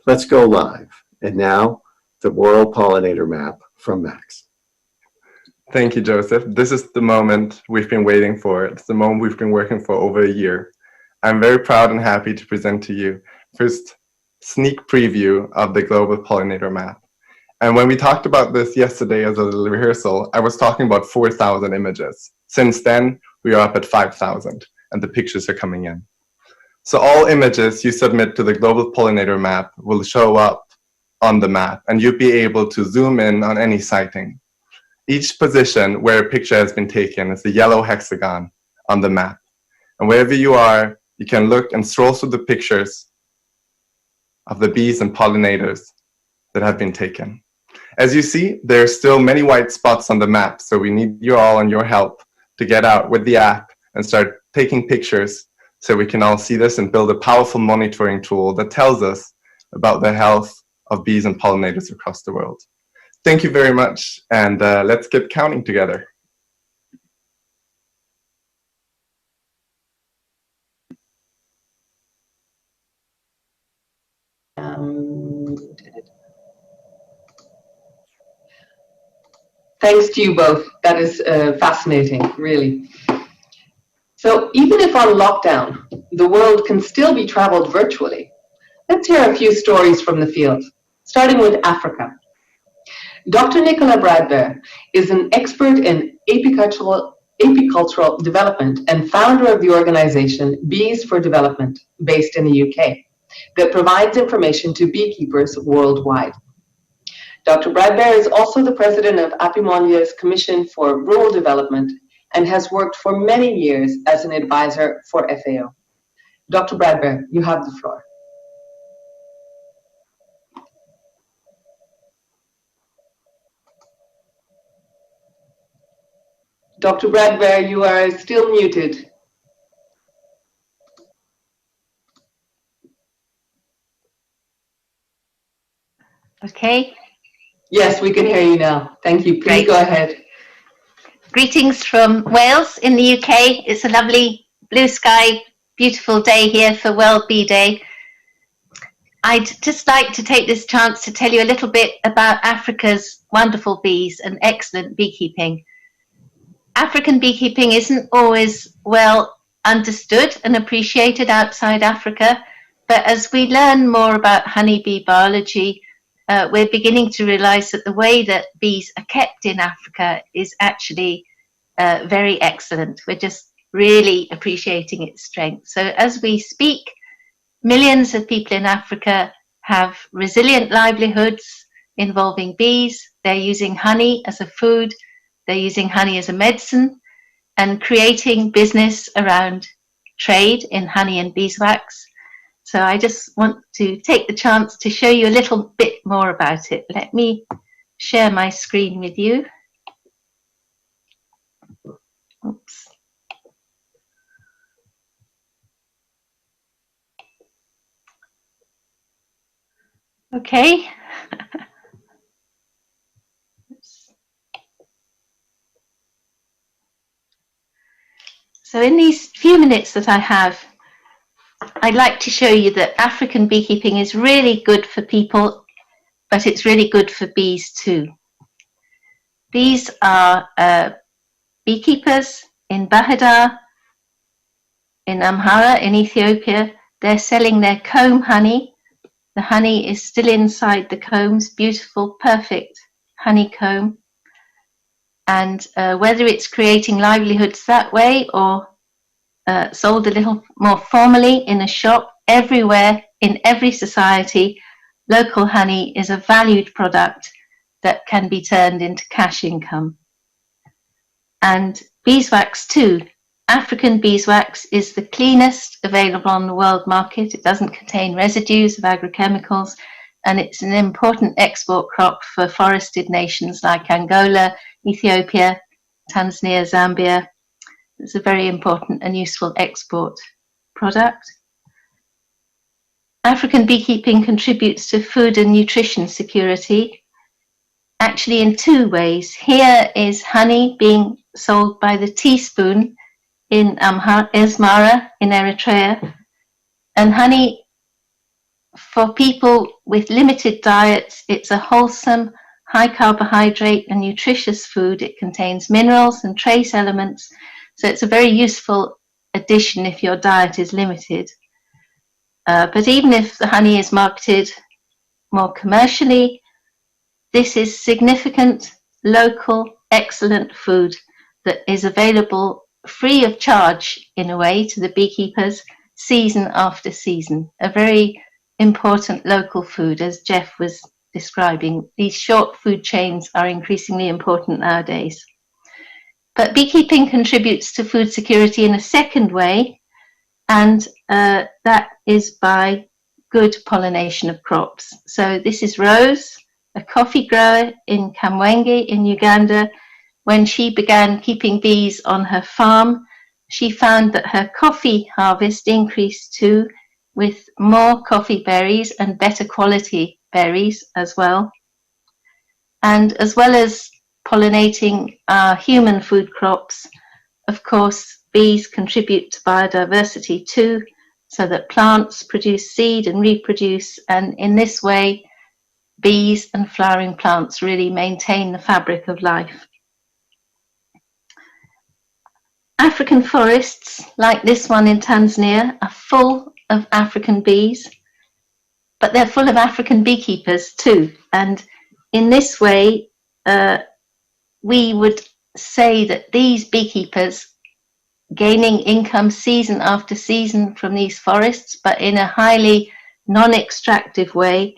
Speaker 7: Let's go live. And now, the World Pollinator Map from Max.
Speaker 6: Thank you, Joseph. This is the moment we've been waiting for. It's the moment we've been working for over a year. I'm very proud and happy to present to you first sneak preview of the Global Pollinator Map. And when we talked about this yesterday as a little rehearsal, I was talking about 4,000 images. Since then, we are up at 5,000 and the pictures are coming in. So all images you submit to the Global Pollinator Map will show up on the map, and you'll be able to zoom in on any sighting. Each position where a picture has been taken is the yellow hexagon on the map. And wherever you are, you can look and scroll through the pictures of the bees and pollinators that have been taken. As you see, there are still many white spots on the map, so we need you all and your help to get out with the app and start taking pictures so we can all see this and build a powerful monitoring tool that tells us about the health of bees and pollinators across the world. Thank you very much, and let's get counting together.
Speaker 1: Thanks to you both. That is fascinating, really. So even if on lockdown, the world can still be traveled virtually. Let's hear a few stories from the field, starting with Africa. Dr. Nicola Bradbear is an expert in apicultural development and founder of the organization Bees for Development, based in the UK, that provides information to beekeepers worldwide. Dr. Bradbear is also the president of Apimondia's Commission for Rural Development and has worked for many years as an advisor for FAO. Dr. Bradbear, you have the floor. Dr. Bradbear, you are still muted.
Speaker 8: Okay.
Speaker 1: Yes, we can hear you now. Thank you. Please
Speaker 8: Great.
Speaker 1: go ahead.
Speaker 8: Greetings from Wales in the UK. It's a lovely blue sky, beautiful day here for World Bee Day. I'd just like to take this chance to tell you a little bit about Africa's wonderful bees and excellent beekeeping. African beekeeping isn't always well understood and appreciated outside Africa, but as we learn more about honeybee biology, we're beginning to realize that the way that bees are kept in Africa is actually very excellent. We're just really appreciating its strength. So as we speak, millions of people in Africa have resilient livelihoods involving bees. They're using honey as a food. They're using honey as a medicine and creating business around trade in honey and beeswax. So I just want to take the chance to show you a little bit more about it. Let me share my screen with you. Oops. Okay. So in these few minutes that I have, I'd like to show you that African beekeeping is really good for people, but it's really good for bees too. These are beekeepers in Bahadar, in Amhara, in Ethiopia. They're selling their comb honey. The honey is still inside the combs, beautiful, perfect honeycomb. And whether it's creating livelihoods that way or sold a little more formally in a shop, everywhere, in every society, local honey is a valued product that can be turned into cash income. And beeswax too. African beeswax is the cleanest available on the world market. It doesn't contain residues of agrochemicals, and it's an important export crop for forested nations like Angola, Ethiopia, Tanzania, Zambia. It's a very important and useful export product. African beekeeping contributes to food and nutrition security, actually in two ways. Here is honey being sold by the teaspoon in Asmara in Eritrea, and honey for people with limited diets, it's a wholesome, high carbohydrate and nutritious food. It contains minerals and trace elements, so it's a very useful addition if your diet is limited. But even if the honey is marketed more commercially, this is significant, local, excellent food that is available free of charge, in a way, to the beekeepers season after season. A very important local food, as Jeff was describing. These short food chains are increasingly important nowadays. But beekeeping contributes to food security in a second way, and that is by good pollination of crops. So this is Rose, a coffee grower in Kamwenge in Uganda. When she began keeping bees on her farm, she found that her coffee harvest increased too, with more coffee berries and better quality berries as well. And as well as pollinating our human food crops, of course, bees contribute to biodiversity too, so that plants produce seed and reproduce, and in this way, bees and flowering plants really maintain the fabric of life. African forests, like this one in Tanzania, are full of African bees, but they're full of African beekeepers too. And in this way, we would say that these beekeepers gaining income season after season from these forests, but in a highly non-extractive way,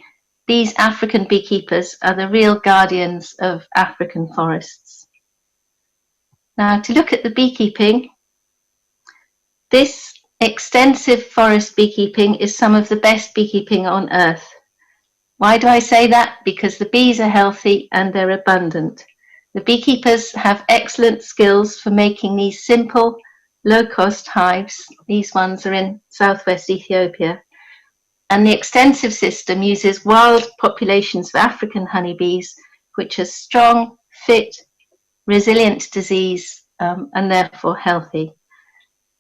Speaker 8: these African beekeepers are the real guardians of African forests. Now, to look at the beekeeping, this extensive forest beekeeping is some of the best beekeeping on earth. Why do I say that? Because the bees are healthy and they're abundant. The beekeepers have excellent skills for making these simple, low-cost hives. These ones are in southwest Ethiopia. And the extensive system uses wild populations of African honeybees, which are strong, fit, resilient to disease, and therefore healthy.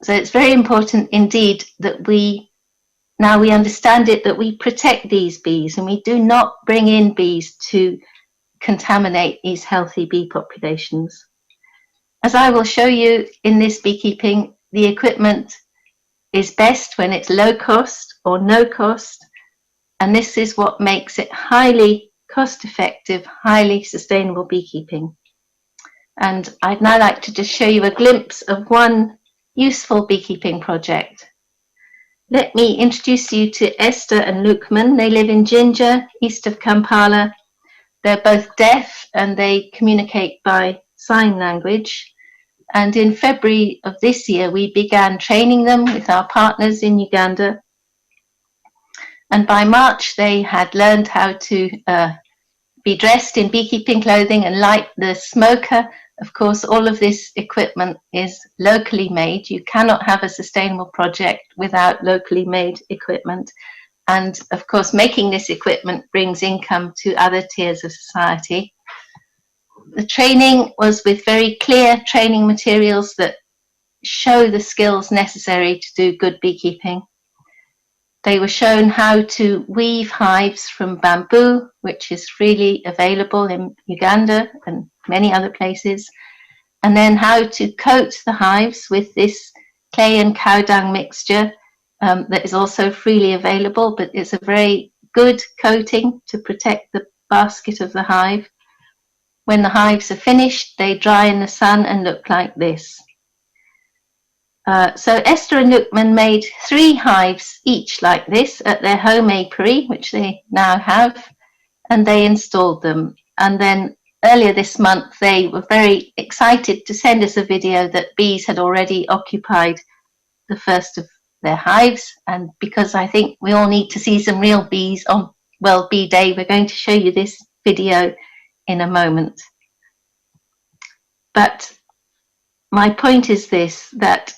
Speaker 8: So it's very important indeed that now we understand it, that we protect these bees and we do not bring in bees to contaminate these healthy bee populations. As I will show you in this beekeeping, the equipment is best when it's low cost or no cost, and this is what makes it highly cost-effective, highly sustainable beekeeping. And I'd now like to just show you a glimpse of one useful beekeeping project. Let me introduce you to Esther and Lukman. They live in Jinja, east of Kampala. They're both deaf and they communicate by sign language. And in February of this year, we began training them with our partners in Uganda. And by March, they had learned how to be dressed in beekeeping clothing and light the smoker. Of course, all of this equipment is locally made. You cannot have a sustainable project without locally made equipment. And of course, making this equipment brings income to other tiers of society. The training was with very clear training materials that show the skills necessary to do good beekeeping. They were shown how to weave hives from bamboo, which is freely available in Uganda and many other places, and then how to coat the hives with this clay and cow dung mixture that is also freely available, but it's a very good coating to protect the basket of the hive. When the hives are finished, they dry in the sun and look like this. So Esther and Lukman made 3 hives each like this at their home apiary, which they now have, and they installed them. And then earlier this month, they were very excited to send us a video that bees had already occupied the first of their hives. And because I think we all need to see some real bees on World Bee Day, we're going to show you this video in a moment. But my point is this, that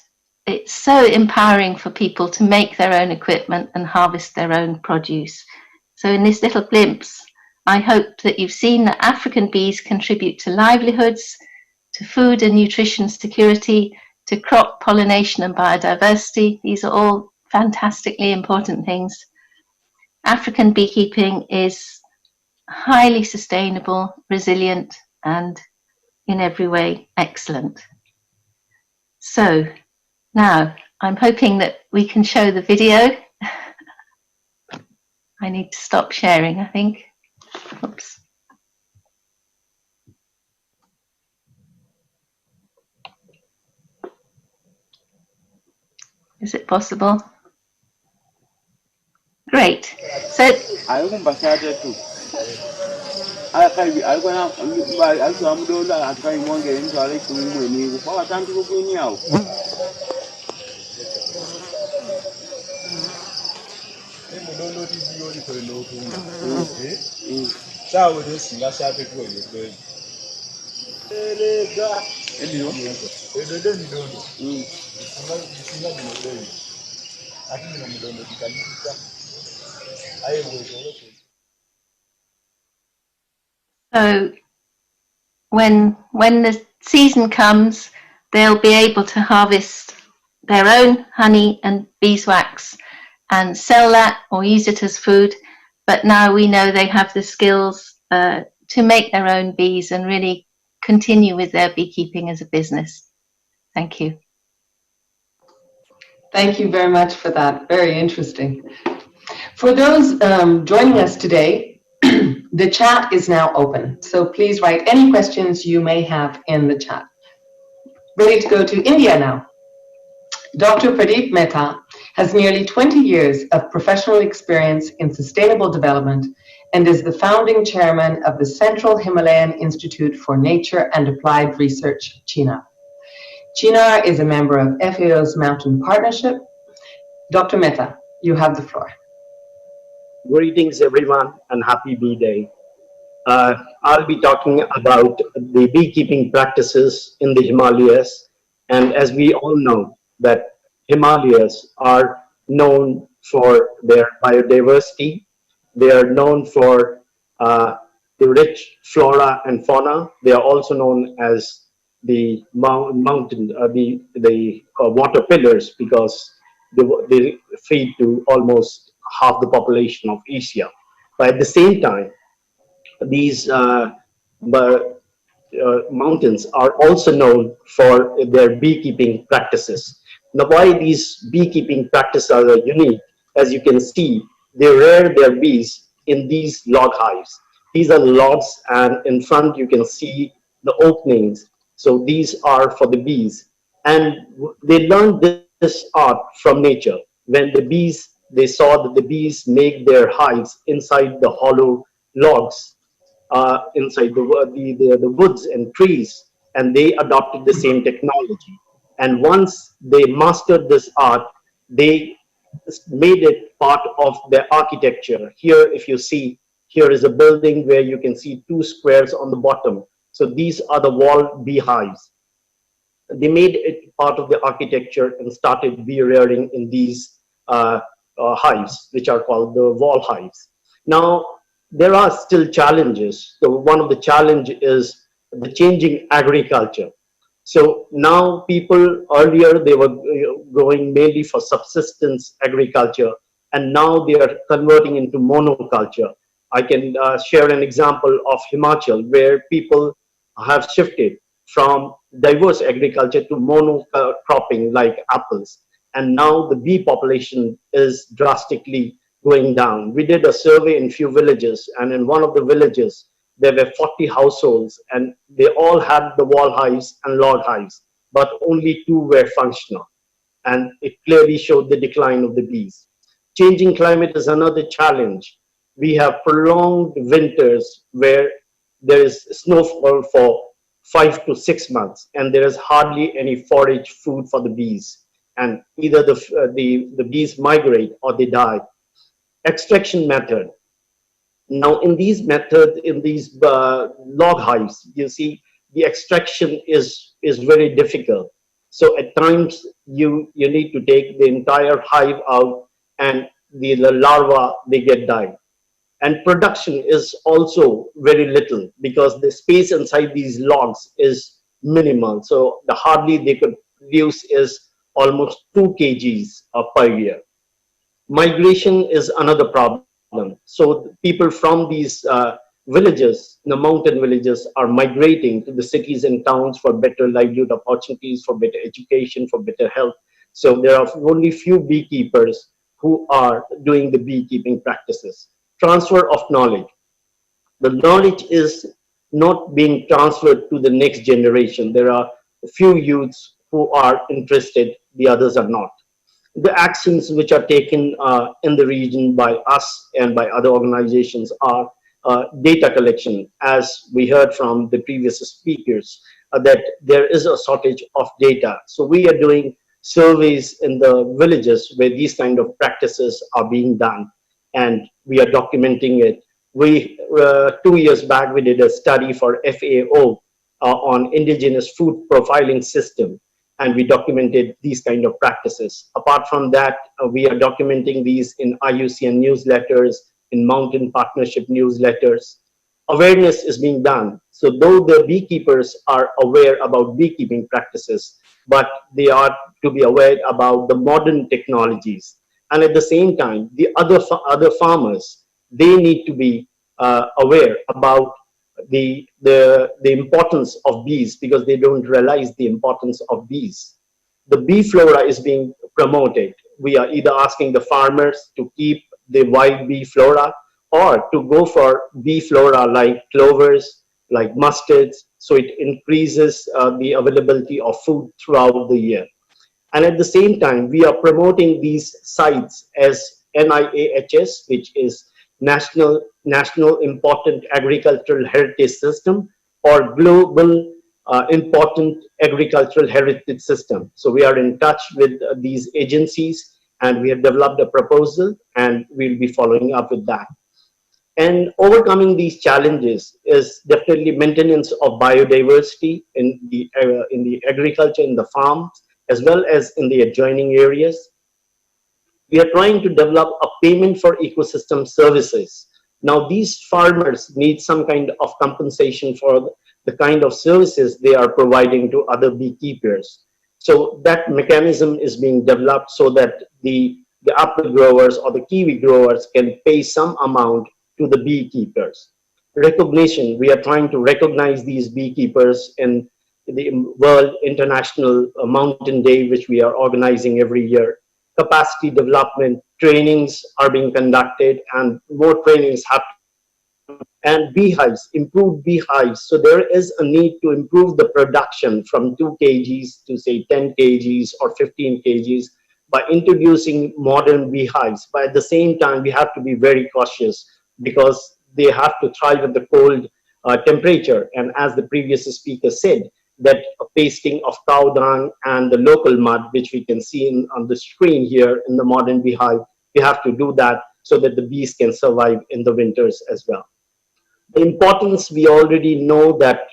Speaker 8: it's so empowering for people to make their own equipment and harvest their own produce. So in this little glimpse, I hope that you've seen that African bees contribute to livelihoods, to food and nutrition security, to crop pollination and biodiversity. These are all fantastically important things. African beekeeping is highly sustainable, resilient, and in every way excellent. So now I'm hoping that we can show the video. I need to stop sharing, I think. Oops. Is it possible? Great. So So when the season comes, they'll be able to harvest their own honey and beeswax and sell that or use it as food. But now we know they have the skills to make their own bees and really continue with their beekeeping as a business. Thank you.
Speaker 1: Thank you very much for that. Very interesting. For those joining us today, the chat is now open. So please write any questions you may have in the chat. Ready to go to India now. Dr. Pradeep Mehta has nearly 20 years of professional experience in sustainable development and is the founding chairman of the Central Himalayan Institute for Nature and Applied Research, CHINA. CHINA is a member of FAO's Mountain Partnership. Dr. Mehta, you have the floor.
Speaker 9: Greetings everyone and happy bee day. I'll be talking about the beekeeping practices in the Himalayas, and as we all know that Himalayas are known for their biodiversity. They are known for the rich flora and fauna. They are also known as the mountain, the water pillars, because they feed to almost half the population of Asia. But at the same time, these mountains are also known for their beekeeping practices. Now, why these beekeeping practices are unique? As you can see, they rear their bees in these log hives. These are logs, and in front you can see the openings. So these are for the bees, and they learned this art from nature. When they saw that the bees make their hives inside the hollow logs, inside the woods and trees, and they adopted the same technology. And once they mastered this art, they made it part of their architecture. Here, if you see, here is a building where you can see two squares on the bottom. So these are the wall beehives. They made it part of the architecture and started bee rearing in these hives, which are called the wall hives. Now, there are still challenges. So one of the challenge is the changing agriculture. So now people, earlier they were growing mainly for subsistence agriculture, and now they are converting into monoculture. I can share an example of Himachal, where people have shifted from diverse agriculture to monocropping like apples. And now the bee population is drastically going down. We did a survey in few villages, and in one of the villages, there were 40 households, and they all had the wall hives and log hives, but only 2 were functional. And it clearly showed the decline of the bees. Changing climate is another challenge. We have prolonged winters where there is snowfall for 5 to 6 months, and there is hardly any forage food for the bees. And either the bees migrate or they die. Extraction method. Now, in these methods, in these log hives, you see the extraction is very difficult. So at times you need to take the entire hive out, and the larvae, they get died. And production is also very little because the space inside these logs is minimal. So the hardly they could produce is almost 2 kgs per year. Migration is another problem. So people from these villages, the mountain villages, are migrating to the cities and towns for better livelihood opportunities, for better education, for better health. So there are only few beekeepers who are doing the beekeeping practices. Transfer of knowledge. The knowledge is not being transferred to the next generation. There are a few youths who are interested, the others are not. The actions which are taken in the region by us and by other organizations are data collection. As we heard from the previous speakers, that there is a shortage of data. So we are doing surveys in the villages where these kind of practices are being done, and we are documenting it. We 2 years back, we did a study for FAO on indigenous food profiling system. and we documented these kind of practices. Apart from that, we are documenting these in IUCN newsletters, in mountain partnership newsletters. Awareness is being done. So though the beekeepers are aware about beekeeping practices, but they are to be aware about the modern technologies. And at the same time, the other farmers, they need to be aware about the importance of bees, because they don't realize the importance of bees. The bee flora is being promoted. We are either asking the farmers to keep the wild bee flora, or to go for bee flora like clovers, like mustards, so it increases the availability of food throughout the year. And at the same time, we are promoting these sites as NIAHS, which is National Important Agricultural Heritage System, or Global Important Agricultural Heritage System. So we are in touch with these agencies, and we have developed a proposal, and we'll be following up with that. And overcoming these challenges is definitely maintenance of biodiversity in the agriculture, in the farms, as well as in the adjoining areas. We are trying to develop a payment for ecosystem services. Now, these farmers need some kind of compensation for the kind of services they are providing to other beekeepers. So that mechanism is being developed so that the apple growers or the kiwi growers can pay some amount to the beekeepers. Recognition, we are trying to recognize these beekeepers in the World International Mountain Day, which we are organizing every year. Capacity development, trainings are being conducted, and more trainings have to. And beehives, improved beehives. So there is a need to improve the production from 2 kgs to say 10 kgs or 15 kgs by introducing modern beehives. But at the same time, we have to be very cautious, because they have to thrive at the cold temperature. And as the previous speaker said, that pasting of cow dung and the local mud, which we can see on the screen here in the modern beehive, we have to do that so that the bees can survive in the winters as well. The importance, we already know that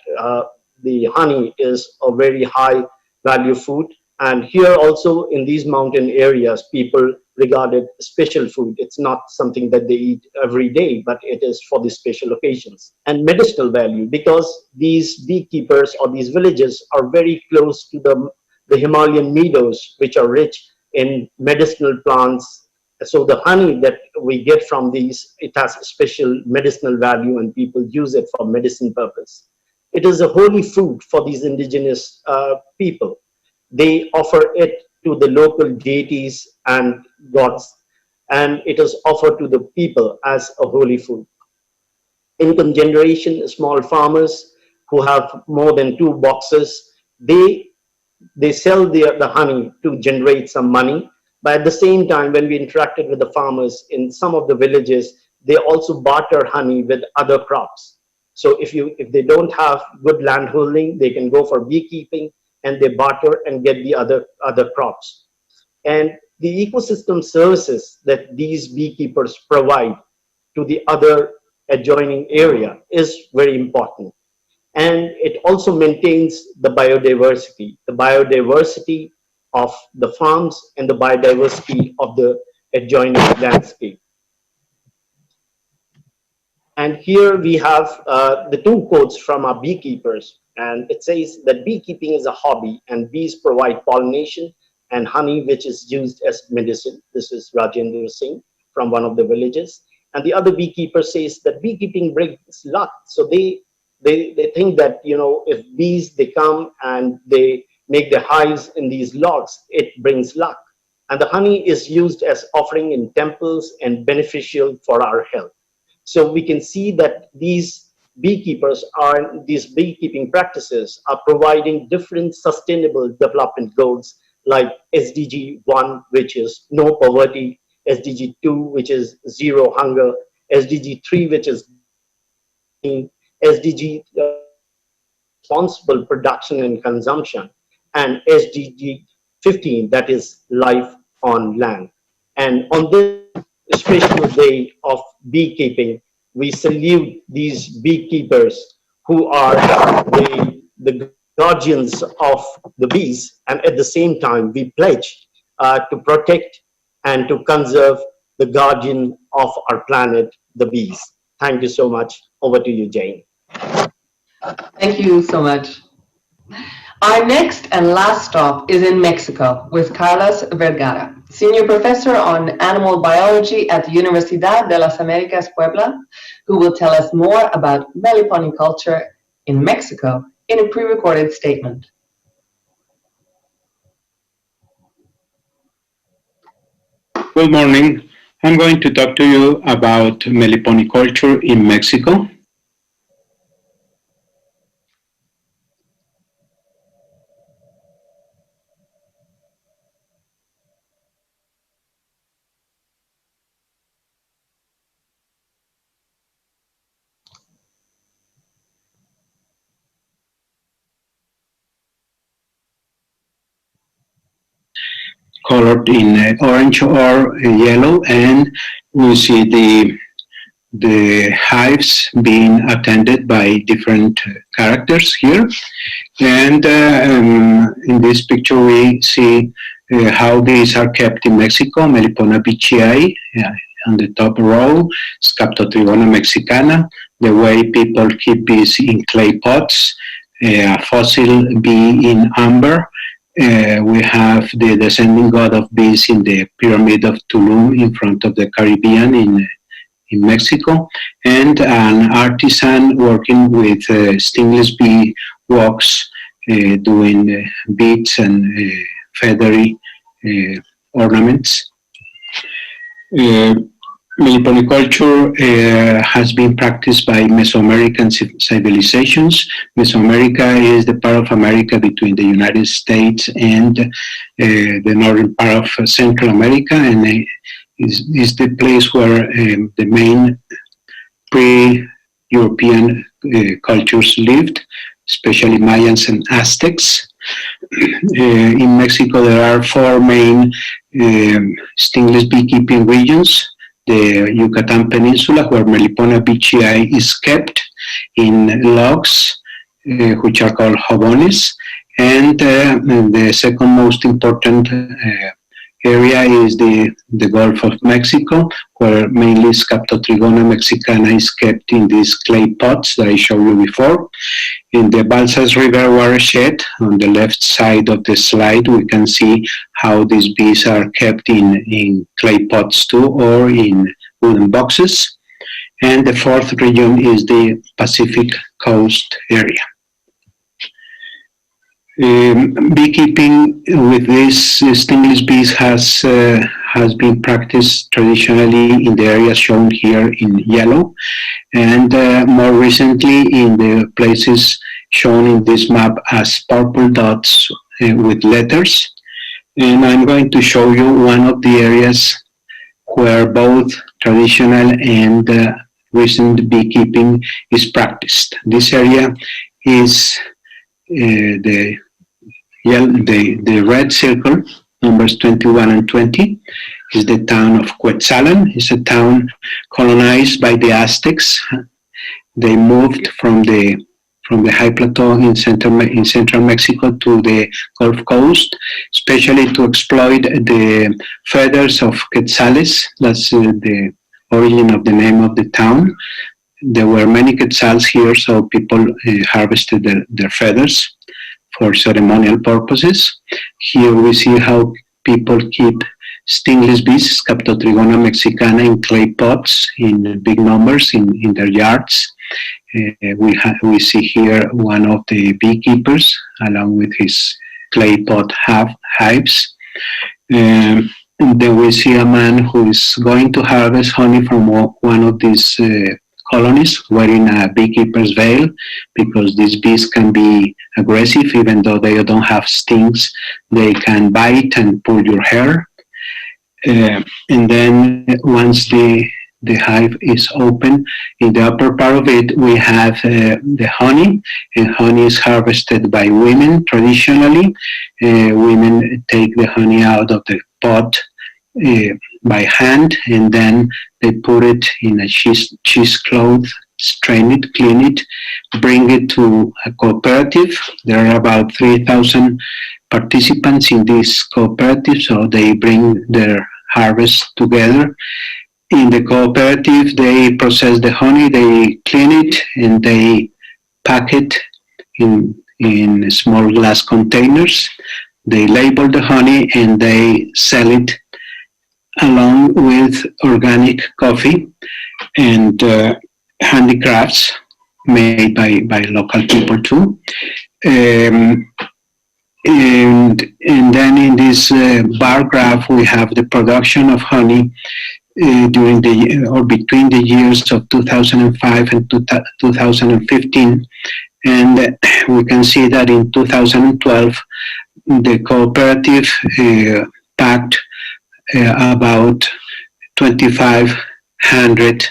Speaker 9: the honey is a very high value food. And here also in these mountain areas, people regard it special food. It's not something that they eat every day, but it is for the special occasions. And medicinal value, because these beekeepers or these villages are very close to the Himalayan meadows, which are rich in medicinal plants. So the honey that we get from these, it has special medicinal value, and people use it for medicine purpose. It is a holy food for these indigenous people. They offer it to the local deities and gods, and it is offered to the people as a holy food. Income generation, small farmers who have more than 2 boxes, they sell the honey to generate some money. But at the same time, when we interacted with the farmers in some of the villages, they also barter honey with other crops. So if they don't have good land holding, they can go for beekeeping, and they barter and get the other crops. And the ecosystem services that these beekeepers provide to the other adjoining area is very important. And it also maintains the biodiversity of the farms and the biodiversity of the adjoining landscape. And here we have the 2 quotes from our beekeepers. And it says that beekeeping is a hobby, and bees provide pollination and honey, which is used as medicine. This is Rajendra Singh from one of the villages. And the other beekeeper says that beekeeping brings luck. So they think that, if bees, they come and they make their hives in these logs, it brings luck. And the honey is used as offering in temples and beneficial for our health. So we can see that these beekeeping practices are providing different sustainable development goals, like SDG 1, which is no poverty, SDG 2, which is zero hunger, SDG 3, which is SDG responsible production and consumption, and SDG 15, that is life on land. And on this special day of beekeeping, we salute these beekeepers who are the guardians of the bees, and at the same time, we pledge to protect and to conserve the guardian of our planet, the bees. Thank you so much. Over to you, Jane.
Speaker 1: Thank you so much. Our next and last stop is in Mexico with Carlos Vergara, Senior Professor on Animal Biology at the Universidad de las Americas Puebla, who will tell us more about meliponiculture in Mexico in a pre-recorded statement.
Speaker 10: Good morning. I'm going to talk to you about meliponiculture in Mexico. Colored in orange or yellow, and we see the hives being attended by different characters here. And in this picture, we see how these are kept in Mexico. Melipona bichii on the top row, Scaptotrigona mexicana, the way people keep bees in clay pots, a fossil bee in amber. We have the descending god of bees in the pyramid of Tulum in front of the Caribbean in Mexico, and an artisan working with stingless bee wax, doing beads and feathery ornaments. Meliponiculture has been practiced by Mesoamerican civilizations. Mesoamerica is the part of America between the United States and the northern part of Central America, and is the place where the main pre-European cultures lived, especially Mayans and Aztecs. In Mexico, there are four main stingless beekeeping regions. The Yucatan Peninsula, where Melipona bichii is kept in logs, which are called jabones. And the second most important area is the Gulf of Mexico, where mainly Scaptotrigona mexicana is kept in these clay pots that I showed you before. In the Balsas River watershed, on the left side of the slide, we can see how these bees are kept in clay pots too, or in wooden boxes. And the fourth region is the Pacific Coast area. Beekeeping with these stingless bees has been practiced traditionally in the areas shown here in yellow, and more recently in the places shown in this map as purple dots with letters. And I'm going to show you one of the areas where both traditional and recent beekeeping is practiced. This area is the red circle, numbers 21 and 20, is the town of Quetzalan. It's a town colonized by the Aztecs. They moved from the high plateau in central Mexico to the Gulf Coast, especially to exploit the feathers of quetzales. That's the origin of the name of the town. There were many quetzals here, so people harvested their feathers for ceremonial purposes. Here we see how people keep stingless bees, Scaptotrigona mexicana, in clay pots in big numbers in their yards. We see here one of the beekeepers along with his clay pot hives. And then we see a man who is going to harvest honey from one of these colonies, wearing a beekeeper's veil, because these bees can be aggressive. Even though they don't have stings, they can bite and pull your hair. And then once the hive is open, in the upper part of it we have the honey, and honey is harvested by women traditionally. Women take the honey out of the pot by hand, and then they put it in a cheesecloth strain it, clean it, bring it to a cooperative. There are about 3,000 participants in this cooperative, so they bring their harvest together. In the cooperative, they process the honey, they clean it, and they pack it in small glass containers. They label the honey and they sell it along with organic coffee and handicrafts made by local people too. And then in this bar graph, we have the production of honey during the or between the years of 2005 and 2015. And we can see that in 2012, the cooperative packed about 2,500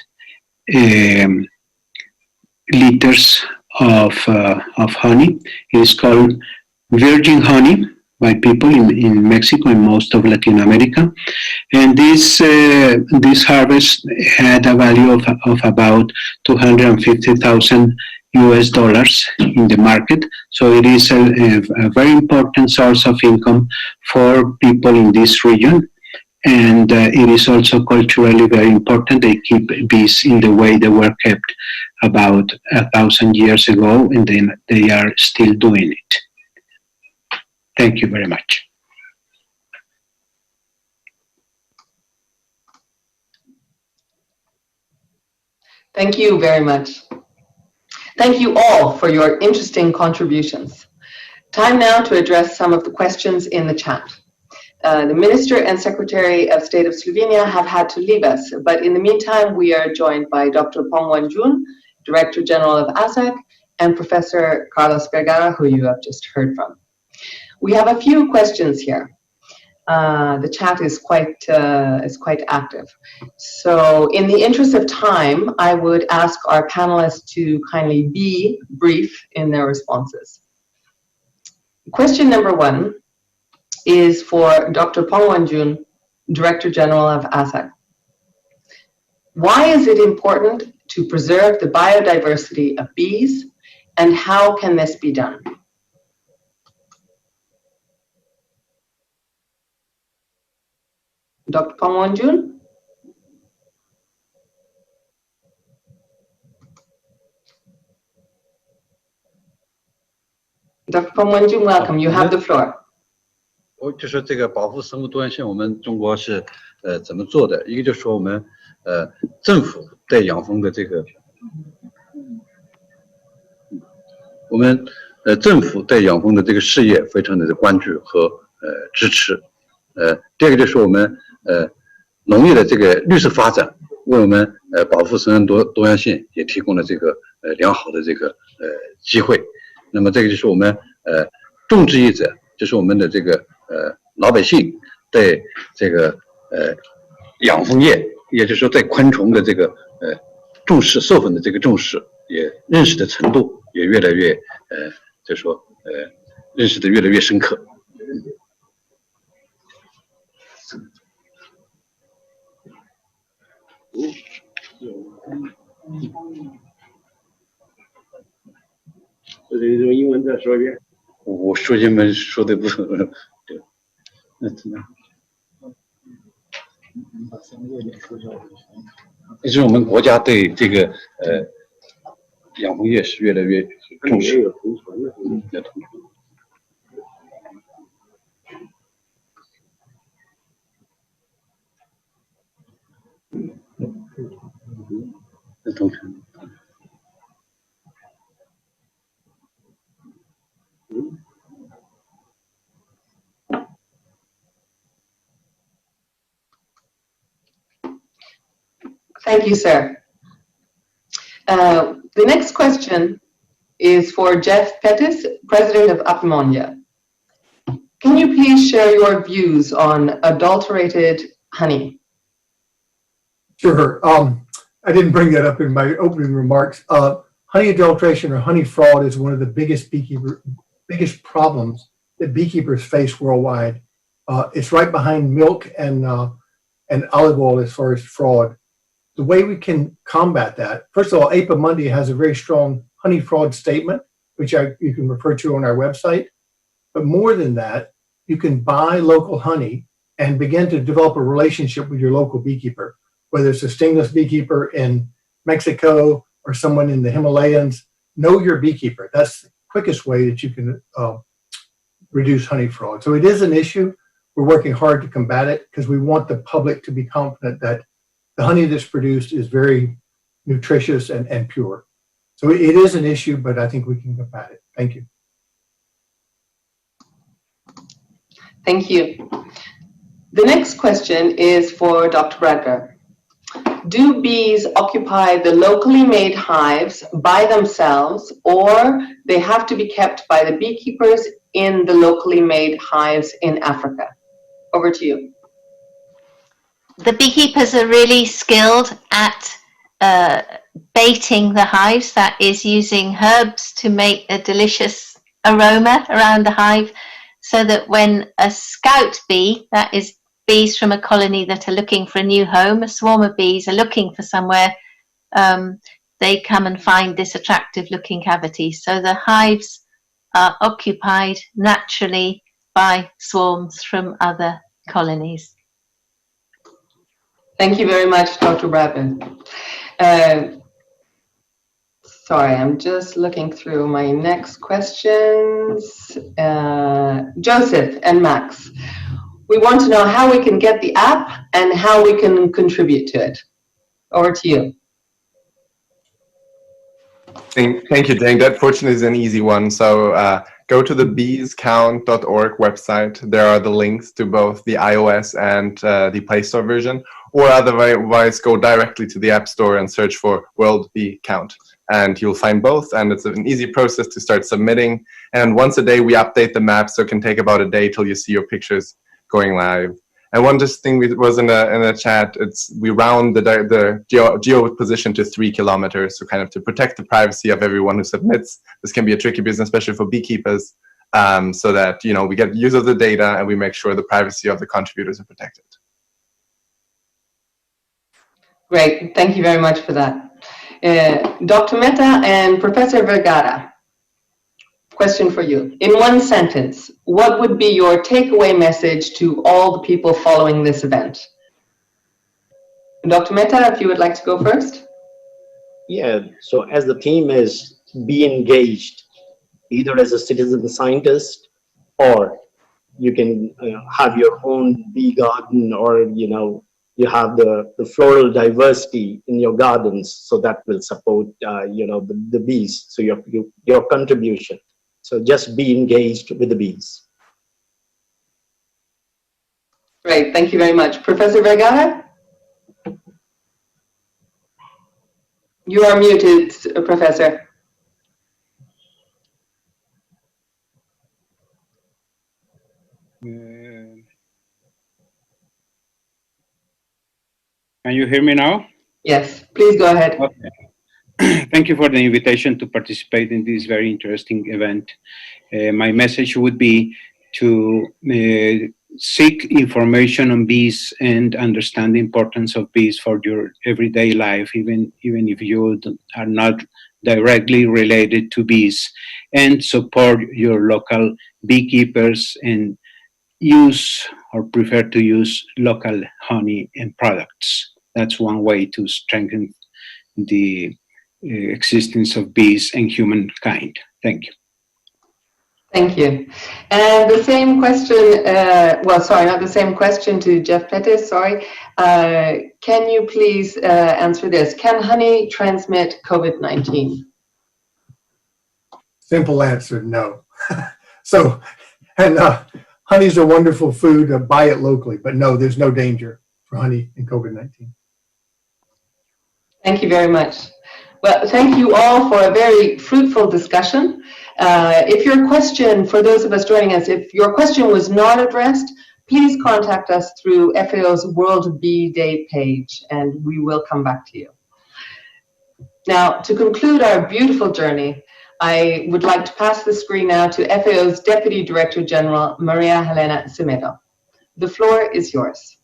Speaker 10: liters of honey. It is called virgin honey by people in Mexico and most of Latin America. And this harvest had a value of about $250,000 in the market. So it is a very important source of income for people in this region. And it is also culturally very important. They keep bees in the way they were kept about 1,000 years ago, and then they are still doing it. Thank you very much.
Speaker 1: Thank you very much. Thank you all for your interesting contributions. Time now to address some of the questions in the chat. The Minister and Secretary of State of Slovenia have had to leave us, but in the meantime, we are joined by Dr. Pong Wan-jun, Director General of ASAC, and Professor Carlos Vergara, who you have just heard from. We have a few questions here. The chat is quite active. So in the interest of time, I would ask our panelists to kindly be brief in their responses. Question number one is for Dr. Pong Wan-jun, Director General of ASAC. Why is it important to preserve the biodiversity of bees, and how can this be done? Dr. Pong Wan-jun? Dr. Pong Wan-jun, welcome. You have the floor.
Speaker 11: 就是这个保护生物多样性，我们中国是怎么做的？一个就是说我们政府对养蜂的这个，我们政府对养蜂的这个事业非常的关注和支持。第二个就是我们农业的这个绿色发展，为我们保护生物多样性也提供了这个良好的这个机会。那么这个就是我们种植业者，就是我们的这个老百姓对这个养蜂业，也就是说对昆虫的这个重视、授粉的这个重视，也认识的程度也越来越就是说认识的越来越深刻。
Speaker 10: 用英文再说一遍。
Speaker 11: 我说英文说的不对，那怎么？也就是我们国家对这个养蜂业是越来越重视。同城。
Speaker 1: Thank you, sir. The next question is for Jeff Pettis, President of Apmondia. Can you please share your views on adulterated honey?
Speaker 5: Sure. I didn't bring that up in my opening remarks. Honey adulteration or honey fraud is one of the biggest problems that beekeepers face worldwide. It's right behind milk and olive oil as far as fraud. the way we can combat that, first of all, APA Monday has a very strong honey fraud statement, which you can refer to on our website. But more than that, you can buy local honey and begin to develop a relationship with your local beekeeper, whether it's a stingless beekeeper in Mexico or someone in the Himalayas. Know your beekeeper. That's the quickest way that you can reduce honey fraud. So it is an issue. We're working hard to combat it because we want the public to be confident that the honey that's produced is very nutritious and pure. So it is an issue, but I think we can combat it. Thank you.
Speaker 1: Thank you. The next question is for Dr. Bradger. Do bees occupy the locally made hives by themselves, or they have to be kept by the beekeepers in the locally made hives in Africa? Over to you.
Speaker 8: The beekeepers are really skilled at baiting the hives, that is using herbs to make a delicious aroma around the hive, so that when a scout bee, that is bees from a colony that are looking for a new home, a swarm of bees are looking for somewhere, they come and find this attractive looking cavity. So the hives are occupied naturally by swarms from other colonies.
Speaker 1: Thank you very much, Dr. Bradman. Sorry, I'm just looking through my next questions. Joseph and Max, we want to know how we can get the app and how we can contribute to it. Over to you.
Speaker 6: Thank you, Jane. That fortunately is an easy one. So go to the beescount.org website. There are the links to both the iOS and the Play Store version, or otherwise go directly to the App Store and search for World Bee Count. And you'll find both, and it's an easy process to start submitting. And once a day, we update the map, so it can take about a day till you see your pictures going live. And one just thing was in the chat, we round the geo position to 3 kilometers, so kind of to protect the privacy of everyone who submits. This can be a tricky business, especially for beekeepers, so that we get use of the data and we make sure the privacy of the contributors are protected.
Speaker 1: Great, thank you very much for that. Dr. Mehta and Professor Vergara, question for you. In one sentence, what would be your takeaway message to all the people following this event? Dr. Mehta, if you would like to go first.
Speaker 9: Yeah, so as the theme is be engaged, either as a citizen scientist, or you can have your own bee garden, or you have the floral diversity in your gardens, so that will support the bees. So your contribution. So just be engaged with the bees.
Speaker 1: Great, thank you very much. Professor Vergara? You are muted, Professor.
Speaker 12: Can you hear me now?
Speaker 1: Yes, please go ahead.
Speaker 12: Okay. Thank you for the invitation to participate in this very interesting event. My message would be to seek information on bees and understand the importance of bees for your everyday life, even if you are not directly related to bees, and support your local beekeepers and use or prefer to use local honey and products. That's one way to strengthen the existence of bees and humankind. Thank you.
Speaker 1: Thank you. And the same question, well, sorry, not the same question to Jeff Pettis, sorry. Can you please answer this? Can honey transmit COVID-19?
Speaker 5: Simple answer, no. So, and honey's a wonderful food, buy it locally, but no, there's no danger for honey in COVID-19.
Speaker 1: Thank you very much. Well, thank you all for a very fruitful discussion. If your question, for those of us joining us, if your question was not addressed, please contact us through FAO's World Bee Day page, and we will come back to you. Now, to conclude our beautiful journey, I would like to pass the screen now to FAO's Deputy Director General, Maria Helena Semedo. The floor is yours.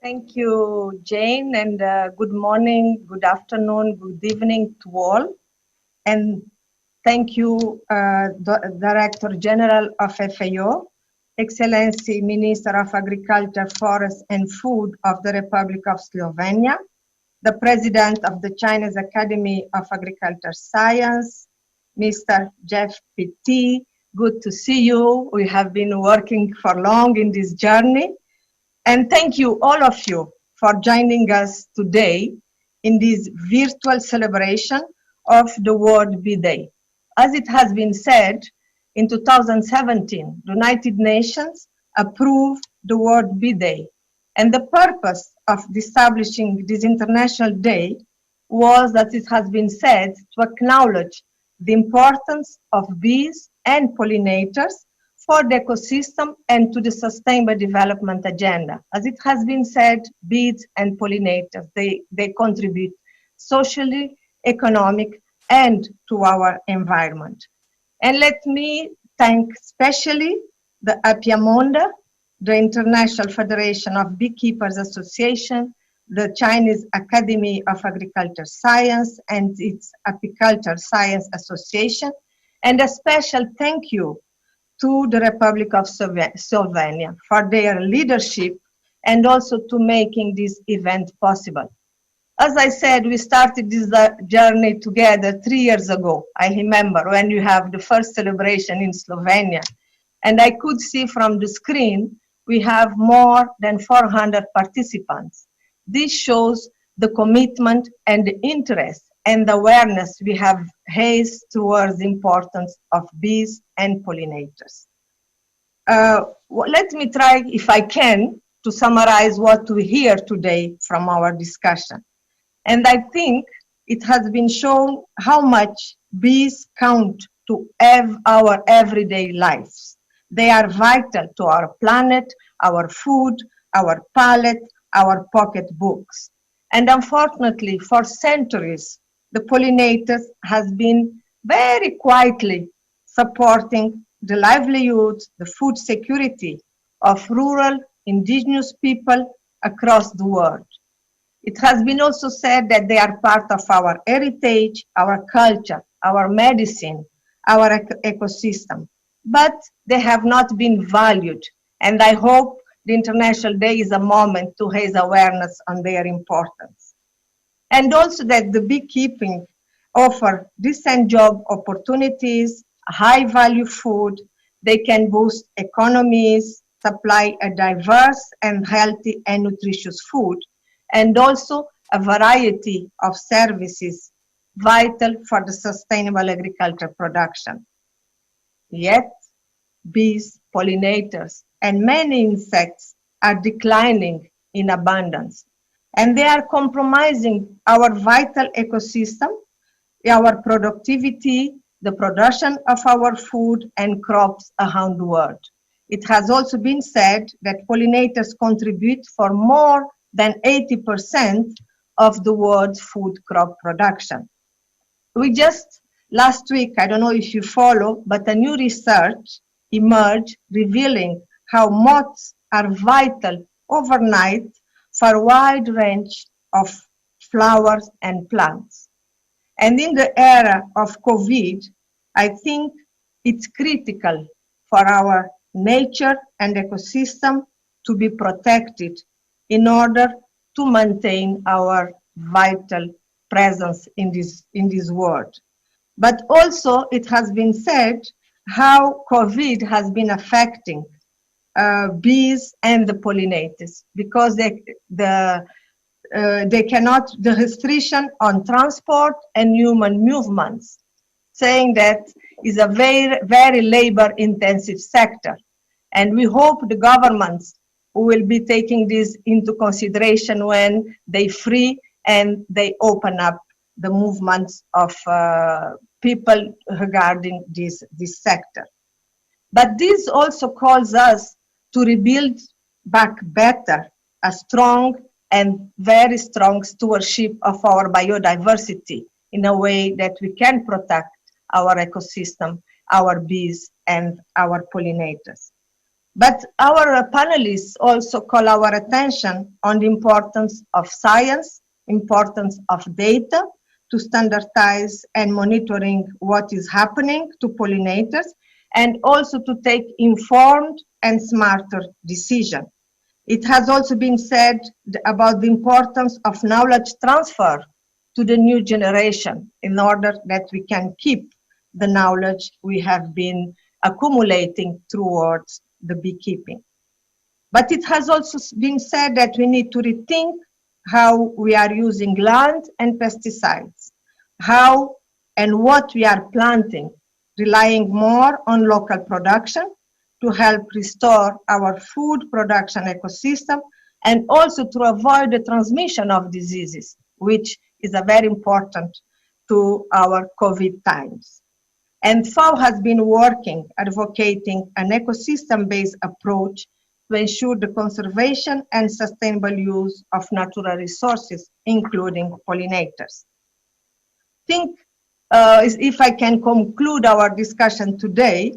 Speaker 13: Thank you, Jane, and good morning, good afternoon, good evening to all. And thank you, Director General of FAO, Excellency Minister of Agriculture, Forest and Food of the Republic of Slovenia, the President of the Chinese Academy of Agriculture Science, Mr. Jeff Petit. Good to see you. We have been working for long in this journey. And thank you, all of you, for joining us today in this virtual celebration of the World Bee Day. As it has been said, in 2017, the United Nations approved the World Bee Day. And the purpose of establishing this international day was, that it has been said, to acknowledge the importance of bees and pollinators for the ecosystem and to the Sustainable Development Agenda. As it has been said, bees and pollinators, they contribute socially, economic, and to our environment. And let me thank especially the Apiamonda, the International Federation of Beekeepers Association, the Chinese Academy of Agriculture Science and its Apiculture Science Association, and a special thank you to the Republic of Slovenia for their leadership and also to making this event possible. As I said, we started this journey together 3 years ago. I remember when you have the first celebration in Slovenia. And I could see from the screen, we have more than 400 participants. This shows the commitment and the interest and the awareness we have raised towards the importance of bees and pollinators. Let me try, if I can, to summarize what we hear today from our discussion. And I think it has been shown how much bees count to our everyday lives. They are vital to our planet, our food, our palate, our pocketbooks. And unfortunately, for centuries, the pollinators has been very quietly supporting the livelihoods, the food security of rural indigenous people across the world. It has been also said that they are part of our heritage, our culture, our medicine, our ecosystem, but they have not been valued. And I hope the International Day is a moment to raise awareness on their importance. And also that the beekeeping offer decent job opportunities, high value food, they can boost economies, supply a diverse and healthy and nutritious food, and also a variety of services vital for the sustainable agriculture production. Yet, bees, pollinators, and many insects are declining in abundance, and they are compromising our vital ecosystem, our productivity, the production of our food and crops around the world. It has also been said that pollinators contribute for more than 80% of the world's food crop production. We just, last week, I don't know if you follow, but a new research emerged revealing how moths are vital overnight for a wide range of flowers and plants. And in the era of COVID, I think it's critical for our nature and ecosystem to be protected in order to maintain our vital presence in this world. But also it has been said how COVID has been affecting bees and the pollinators, because the restriction on transport and human movements, saying that is a very, very labor intensive sector. And we hope the governments will be taking this into consideration when they free and they open up the movements of people regarding this sector. But this also calls us to rebuild back better a strong and very strong stewardship of our biodiversity in a way that we can protect our ecosystem, our bees, and our pollinators. But our panelists also call our attention on the importance of science, importance of data to standardize and monitoring what is happening to pollinators, and also to take informed and smarter decisions. It has also been said about the importance of knowledge transfer to the new generation in order that we can keep the knowledge we have been accumulating towards the beekeeping. But it has also been said that we need to rethink how we are using land and pesticides, how and what we are planting, relying more on local production to help restore our food production ecosystem, and also to avoid the transmission of diseases, which is a very important to our COVID times. And FAO has been working, advocating an ecosystem-based approach to ensure the conservation and sustainable use of natural resources, including pollinators. If I can conclude our discussion today,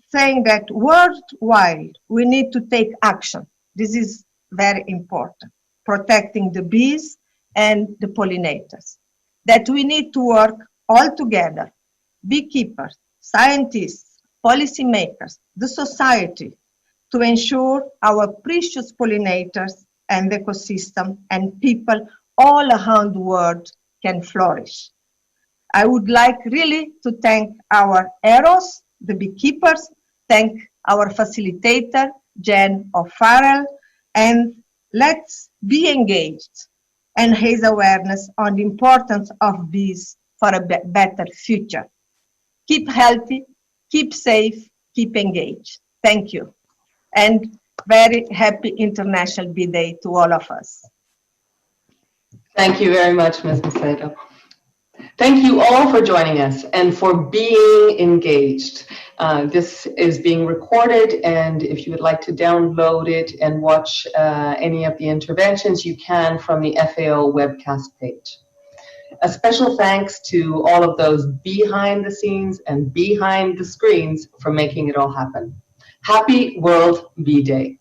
Speaker 13: saying that worldwide we need to take action. This is very important, protecting the bees and the pollinators. That we need to work all together, beekeepers, scientists, policymakers, the society, to ensure our precious pollinators and ecosystem and people all around the world can flourish. I would like really to thank our heroes, the beekeepers, thank our facilitator, Jen O'Farrell, and let's be engaged and raise awareness on the importance of bees for a better future. Keep healthy, keep safe, keep engaged. Thank you. And very happy International Bee Day to all of us.
Speaker 1: Thank you very much, Ms. Macedo. Thank you all for joining us and for being engaged. This is being recorded, and if you would like to download it and watch any of the interventions, you can from the FAO webcast page. A special thanks to all of those behind the scenes and behind the screens for making it all happen. Happy World Bee Day.